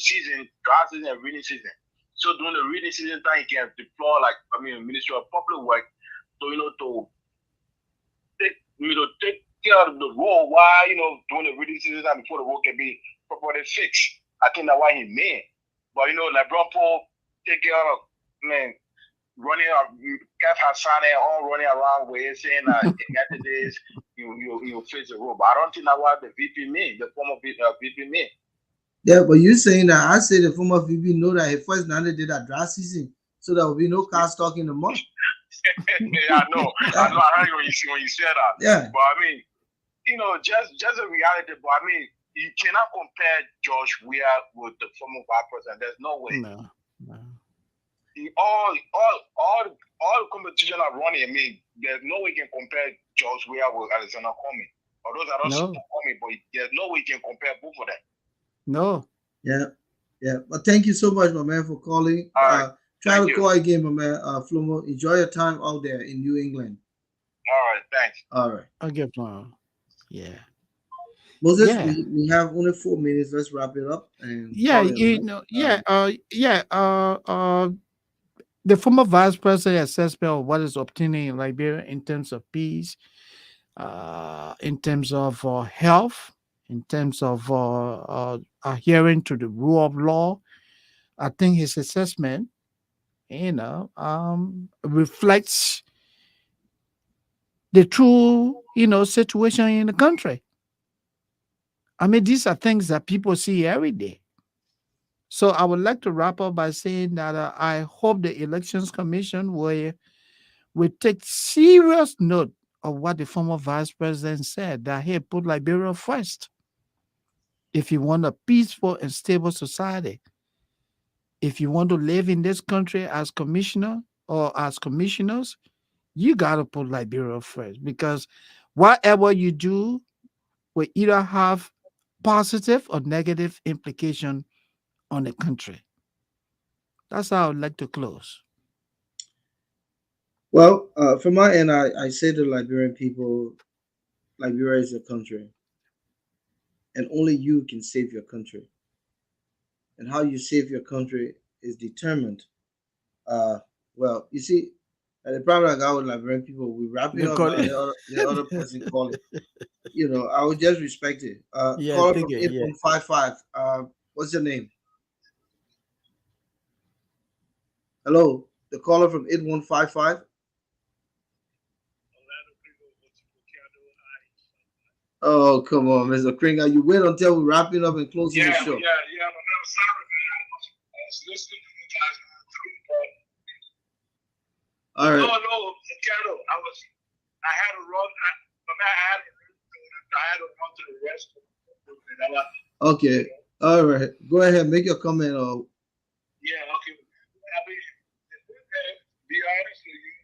seasons, dry season and rainy season. So during the rainy season time, you can deploy like Ministry of Public Work, so to take care of the road while doing the rainy season time before the road can be properly fixed. I think that's why he meant. But LeBron Paul take care of man running up, Kev Hassan and all running around where saying that in that days you face the road. But I don't think that's what the VP mean, the former VP mean. Yeah, but you saying that I say the former VP know that he first now they did a dry season, so there will be no car stock in the month. Yeah, I know. I Yeah, know. I heard you when you said that. yeah, But I mean, just a reality. But I mean, you cannot compare Josh Weah with the former vice president. There's no way. No. No. All competition are running. I mean, there's no way you can compare Josh Weah with Alexander Comey. Or those are not No. support Comey, but there's no way you can compare both of them. No. yeah, yeah. But thank you so much, my man, for calling. All right. Try Thank to you. call again, my man. Flomo, enjoy your time out there in New England. All right. Thanks. All right, Okay, fine. Yeah. Moses, Yeah. we have only 4 minutes. Let's wrap it up and Yeah. call it a night. Yeah. Yeah. The former vice president assessment of what is obtaining in Liberia in terms of peace, in terms of health. in terms of adhering to the rule of law. I think his assessment, reflects the true, situation in the country. I mean, these are things that people see every day. So I would like to wrap up by saying that I hope the Elections Commission will take serious note of what the former vice president said, that he put Liberia first. If you want a peaceful and stable society, if you want to live in this country as commissioner or as commissioners, you got to put Liberia first, because whatever you do will either have positive or negative implication on the country. That's how I would like to close. Well, from my end, I say to Liberian people, Liberia is your country, and only you can save your country. And how you save your country is determined. Uh, well, you see, the problem I got with Liberian people, we wrapping They up call now. it. The other person calling. I would just respect it. Yeah, Caller take from it. eight Yeah. one five five. What's your name? Hello, the caller from 8155. Oh, come on, Mr. Kringa. You wait until we're wrapping up and closing the show. Yeah. But I'm sorry, man. I was listening to you guys. All right. No, Volcano. I had to run. I had to run to the restroom. Okay. All right. Go ahead. Make your comment. Or Yeah, okay. I mean, to be honest with you,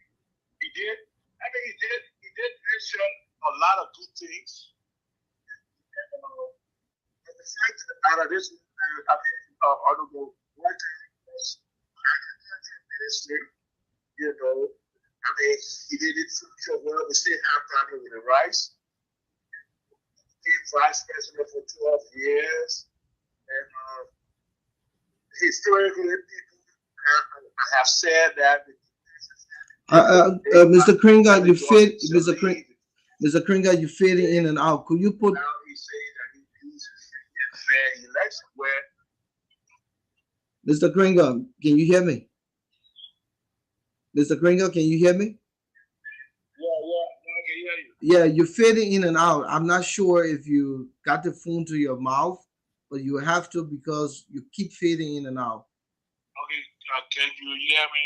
he did. I mean, he did mention a lot of good things. And the fact of the matter, honorable worker was minister, I mean, he did it so well. We still have problem with the rice. He became vice president for 12 years. And historically, people have said that. Mr. Kringa, you fade. Mr. Kringa, you fading in and out. Could you put? Now he says that he uses fair election where. Mr. Kringa, can you hear me? Mr. Kringa, can you hear me? I can hear you. Yeah, you're fading in and out. I'm not sure if you got the phone to your mouth, but you have to, because you keep fading in and out. Okay, can you hear me?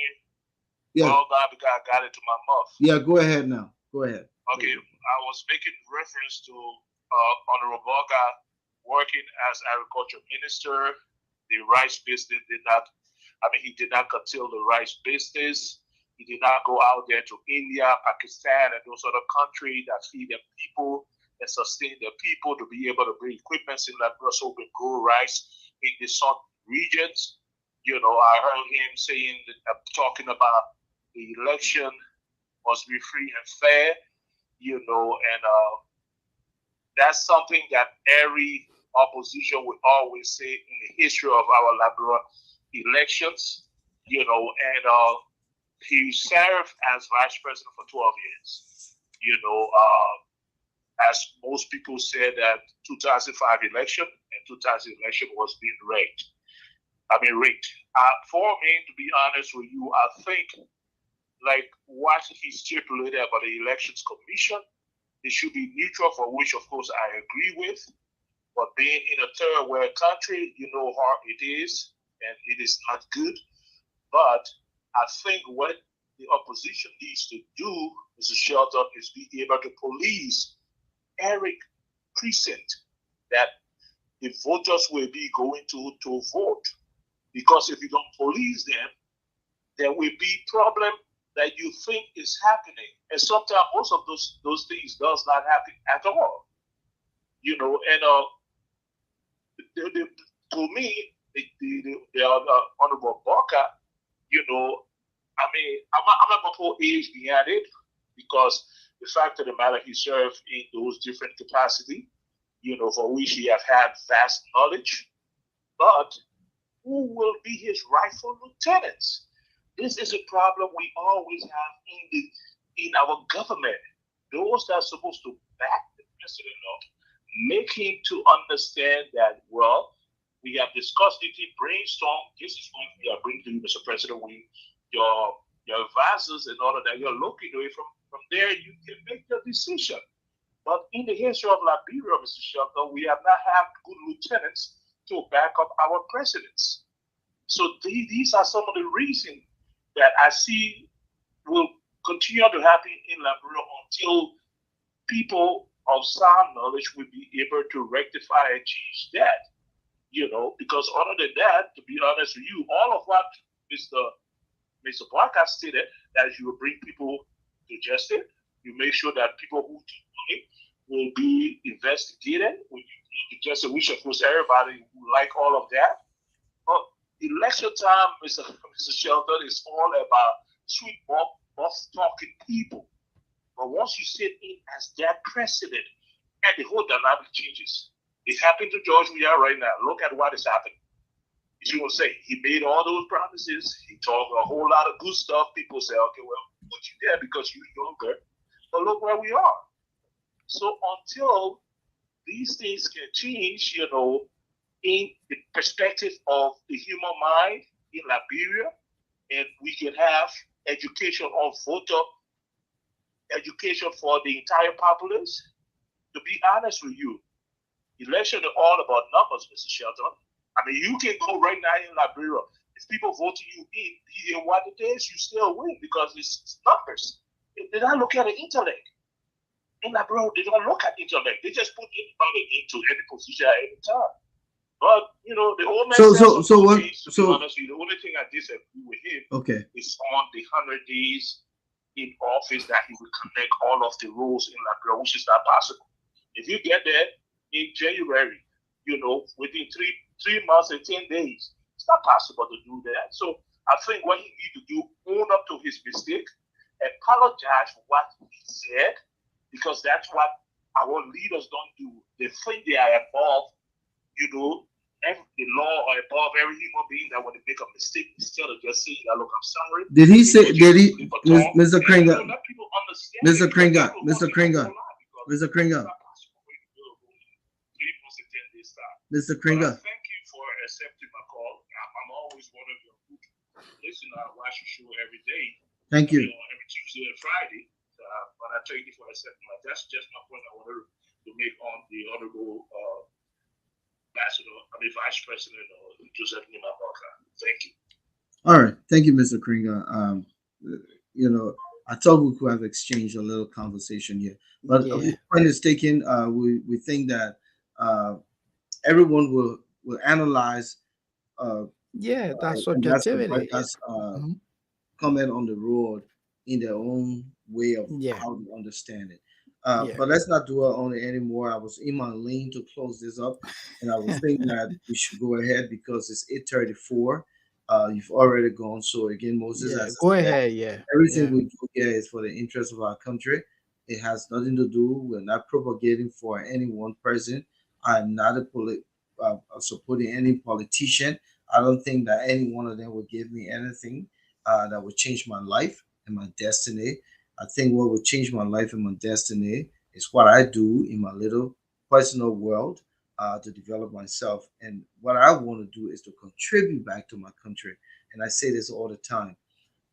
Yeah. Oh God, because I got it to my mouth. Yeah, go ahead now. Go ahead. Okay, I was making reference to Honorable Boakai working as agriculture minister. The rice business he did not curtail the rice business. He did not go out there to India, Pakistan, and those other countries that feed their people and sustain their people to be able to bring equipment in Liberia so we can grow rice in the southern regions. I heard him saying, talking about the election must be free and fair, and that's something that every opposition would always say in the history of our Liberia elections, and he served as vice president for 12 years. As most people said that 2005 election and 2000 election was being rigged. Rigged. For me, to be honest with you, I think like what he stipulated about the elections commission, it should be neutral, for which of course I agree with. But being in a third world country, you know how it is, and it is not good. But I think what the opposition needs to do, Mr. Shelton, is be able to police every precinct that the voters will be going to vote. Because if you don't police them, there will be problem that you think is happening. And sometimes most of those things does not happen at all. To me, the Honorable Boakai, I'm not going to put age behind it, because the fact of the matter, he served in those different capacity, for which he has had vast knowledge. But who will be his rightful lieutenants? This is a problem we always have in our government. Those that are supposed to back the president up make him to understand that, well, we have discussed it, brainstorm, this is what we are bringing to you, Mr. President. Your advisors and all of that, you're looking away from there, you can make your decision. But in the history of Liberia, Mr. Shelton, we have not had good lieutenants to back up our presidents. So these are some of the reasons that I see will continue to happen in Liberia until people of sound knowledge will be able to rectify and change that. Because other than that, to be honest with you, all of what Mr. Mr. Boakai stated that you will bring people to justice, you make sure that people who take money will be investigated, when you bring to justice, which of course everybody would like all of that. But election time, Mr. Shelton, is all about sweet buff talking people. But once you sit in as that president, and the whole dynamic changes. It's happening to George Weah right now. Look at what is happening. You will say he made all those promises. He talked a whole lot of good stuff. People say, okay, well, put you there because you're younger. But look where we are. So until these things can change, in the perspective of the human mind in Liberia, and we can have education on voter education for the entire populace. To be honest with you, election is all about numbers, Mr. Shelton. I mean, you can go right now in Liberia. If people vote you in what it is, you still win because it's numbers. They don't look at the intellect. In Liberia, they don't look at intellect. They just put anybody into any position at any time. But the old man says, to be honest with you, the only thing I disagree with him is on the 100 days in office that he will connect all of the rules in Liberia, which is not possible. If you get there in January, within three months and 10 days, it's not possible to do that. So I think what he needs to do, own up to his mistake, apologize for what he said, because that's what our leaders don't do. They think they are above, the law or above every human being, that when they make a mistake, instead of just saying, look, I'm sorry. Did he say, Mr. Kringa, Mr. Kringa, Mr. Kringa. Thank you for accepting my call. I'm always one of your listeners. I watch your show every day. Thank you. Every Tuesday and Friday. But I thank you for accepting my. That's just my point I wanted to make on the honorable Vice President Joseph Boakai. Thank you. All right. Thank you, Mr. Kringa. I thought we could have exchanged a little conversation here. But the point is taken. We think that everyone will analyze. That's subjectivity. That's comment on the road in their own way of how to understand it. But let's not dwell on it anymore. I was in my lane to close this up, and I was thinking that we should go ahead because it's 8:34. You've already gone. So again, Moses, go ahead. Everything we do here is for the interest of our country. It has nothing to do. We're not propagating for any one person. I'm not supporting any politician. I don't think that any one of them would give me anything that would change my life and my destiny. I think what would change my life and my destiny is what I do in my little personal world to develop myself. And what I want to do is to contribute back to my country. And I say this all the time.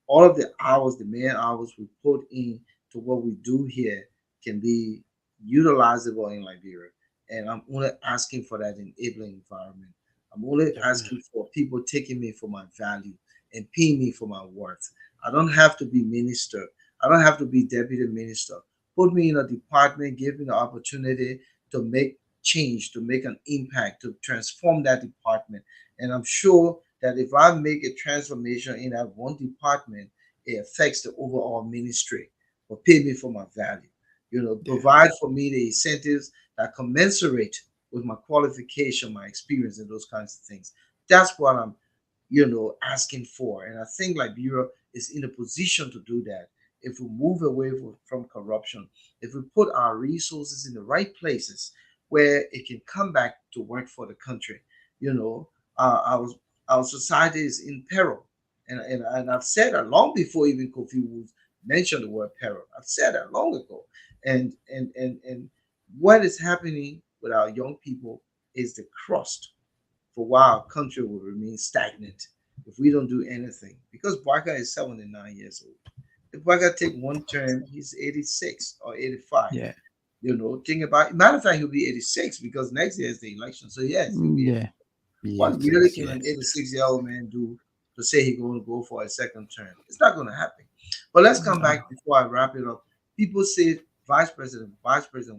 All of the hours, the man hours we put in to what we do here can be utilizable in Liberia. And I'm only asking for that enabling environment. I'm only asking for people taking me for my value and paying me for my worth. I don't have to be minister. I don't have to be deputy minister. Put me in a department, give me the opportunity to make change, to make an impact, to transform that department. And I'm sure that if I make a transformation in that one department, it affects the overall ministry. But pay me for my value. Provide for me the incentives that commensurate with my qualification, my experience, and those kinds of things. That's what I'm, asking for. And I think Liberia is in a position to do that. If we move away from corruption, if we put our resources in the right places where it can come back to work for the country, our society is in peril. And I've said that long before even Kofi Woods mentioned the word peril. I've said that long ago. And what is happening with our young people is the crust for why our country will remain stagnant if we don't do anything. Because Boakai is 79 years old. If Boakai take one term, he's 86 or 85. Yeah. Think about matter of fact, he'll be 86 because next year is the election. So yes, he'll be Yeah. 86. What Yes. really Yes. can an Yes. 86-year-old man do to say he's going to go for a second term? It's not going to happen. But let's come No. back before I wrap it up. People say vice president,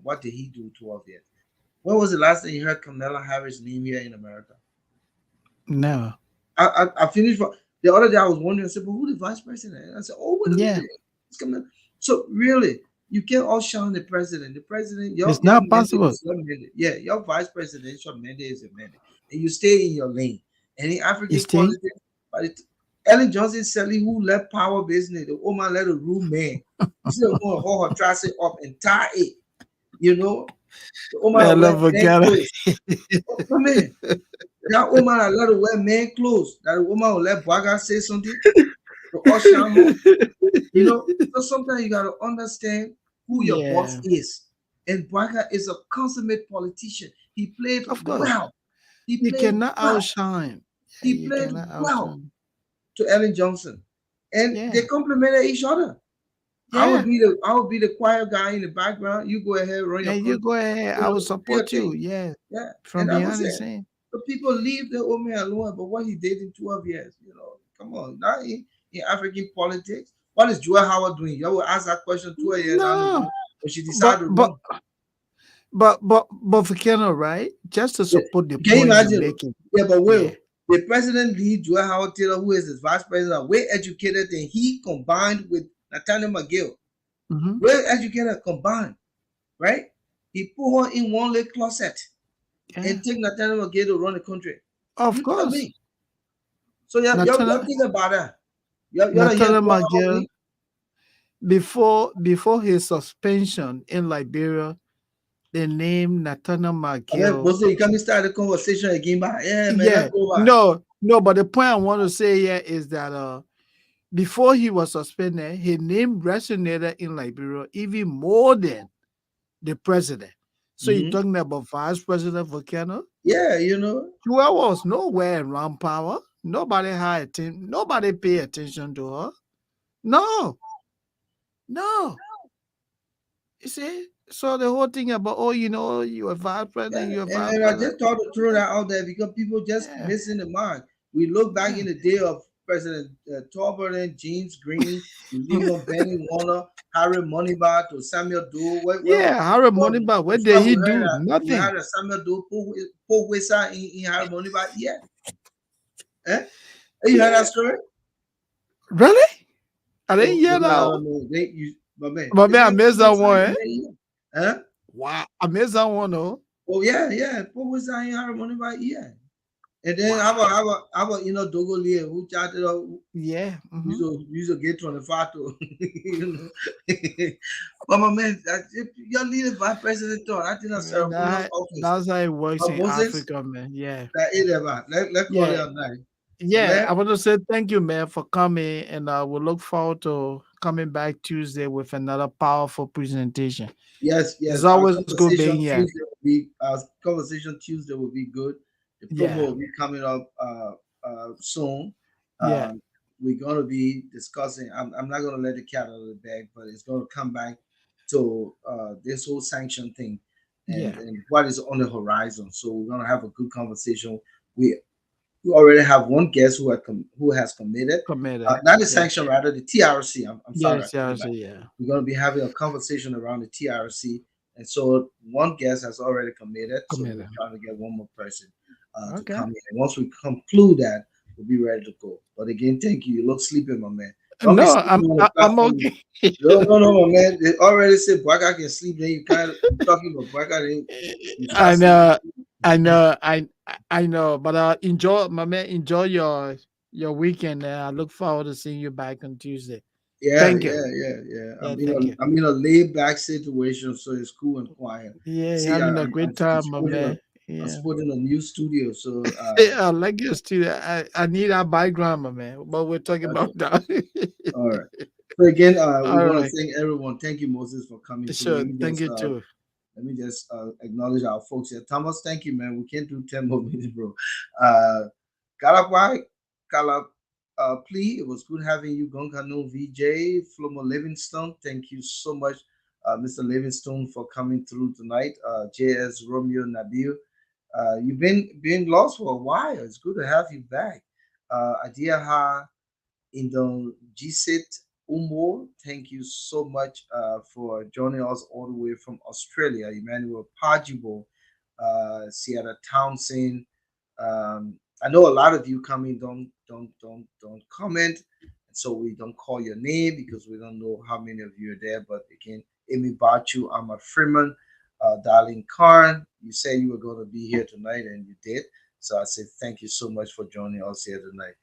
what did he do 12 years? When was the last time you heard Kamala Harris' name here in America? No. I finished the other day. I was wondering. I said, "But who the vice president?" And I said, "Oh, wait a Yeah. minute, it's Kamala." So really, you can't all shine the president. The president, It's your not mandate possible. is your mandate. Yeah, your vice presidential mandate is a mandate, and you stay in your lane. And in You African stay. politics, but Ellen Johnson Sally, who left power business, the woman let a room man. You see the woman hold her trousers up and tie it. The woman I that wear love men Volcano. clothes. Oh, come in. That woman that let her wear men clothes. That woman will let Baga say something to usher home. So sometimes you gotta understand who your boss Yeah. is. And Baga is a consummate politician. He played Of course. well. He You played cannot well. outshine. Yeah, He you played cannot well outshine. to Ellen Johnson. And Yeah. they complemented each other. I would Yeah. be the quiet guy in the background. You go ahead, run your And you country, go ahead. I will do your support you. thing. Yeah. Yeah. From And I was behind the saying, scene. but people leave the old man alone. But what he did in 12 years, come on, not in African politics. What is Joel Howard doing? You will ask that question 12 years down the No. road when she But decided to but run. but Volcano, right? Just to Yeah. support the Can you point you're imagine? making. Yeah, but Yeah. Will, the president lead Joel Howard Taylor, who is his vice president, are way educated than he combined with Nathaniel McGill. Mm-hmm. Well educated combined, right? He put her in one little closet Yeah. and take Nathaniel McGill to run the country. Of You tell course. me. So y'all Nathaniel think about that. Y'all don't hear Nathaniel Joel Howard McGill, name? before his suspension in Liberia, they named Nathaniel I mean, McGill. Bose, you come and start the conversation again, but yeah, man, Yeah. let's go back. No, but the point I want to say here is that before he was suspended, his name resonated in Liberia even more than the president. So you're Mhm. talking about Vice President Volcano? Yeah, Joel was nowhere around power. Nobody had attention. Nobody paid attention to her. No. You see? So the whole thing about you're a vice yeah. president, you're a vice And I president. just thought to throw that out there because people just Yeah. missing the mark. We look back Yeah. in the day of President Tolbert, James Green, William Benny Warner, Harry Moneybar to Samuel Doe. Yeah, Harry Moneyba, what did he do? We Nothing. heard that Samuel Doe Paul Wesa in Harry Moneybar. Yeah. Eh? You heard that Yeah. story? Really? I didn't Oh, hear that. but man, But man, I man, missed that one. Eh? Huh? Wow. I missed that one, though. Oh yeah. Paul Wesa in Harry Moneybar. Yeah. And then Wow. how about Dogo Lee who chatted up Yeah. Mm-hmm. use a get 25 to but my man, if your leader vice president thought I think that's ceremonious office. That's how it works But in Moses, Africa, man. Yeah. that is about. Let's call it Yeah. a night. Yeah. Man, I want to say thank you, man, for coming. And we'll look forward to coming back Tuesday with another powerful presentation. yes. It's always good being here. Conversation Tuesday will be good. The promo Yeah. will be coming up soon. Yeah. We're gonna be discussing. I'm not gonna let the cat out of the bag, but it's gonna come back to this whole sanction thing Yeah. and what is on the horizon. So we're gonna have a good conversation. We already have one guest who has committed, Committed. not the Yeah. sanction, rather the TRC. I'm sorry. Yes, yeah, yeah. We're going to be having a conversation around the TRC, and so one guest has already committed. So we're trying to get one more person to Okay. come in. And once we conclude that, we'll be ready to go. But again, thank you. You look sleepy, my man. Don't be No, sleeping on the I'm platform. okay. No, my man. They already said Boakai can sleep. Then you kind of talking about Boakai. I know, but enjoy, my man. Enjoy your weekend. I look forward to seeing you back on Tuesday. Yeah. Thank you. I'm Thank you. in a laid back situation, so it's cool and quiet. Yeah, See, having a great time, my man. I'm Yeah. supporting a new studio, so I like your studio. I need that background, my man. But we're talking about that. all right. So again, we All want to right. thank everyone. Thank you, Moses, for coming through. Sure. Let me Thank just you too. Let me just acknowledge our folks here. Thomas, thank you, man. We can't do 10 more minutes, bro. Uh, Kalapwai, Kalap, Plea, it was good having you. Gonkano VJ, Flomo Livingstone, thank you so much, Mr. Livingstone, for coming through tonight. JS Romeo Nabil, you've been lost for a while. It's good to have you back. Adiaha Indojisit Umor, thank you so much for joining us all the way from Australia. Emmanuel Pajibo, Sierra Townsend. I know a lot of you coming don't comment, and so we don't call your name because we don't know how many of you are there. But again, Amy Bachu, Ahmad Freeman, Darlene Karn, you said you were going to be here tonight, and you did. So I say thank you so much for joining us here tonight.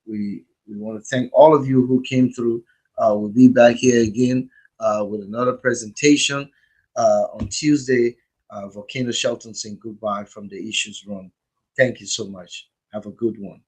We want to thank all of you who came through. We'll be back here again with another presentation on Tuesday. Volcano Shelton saying goodbye from the Issues Room. Thank you so much. Have a good one.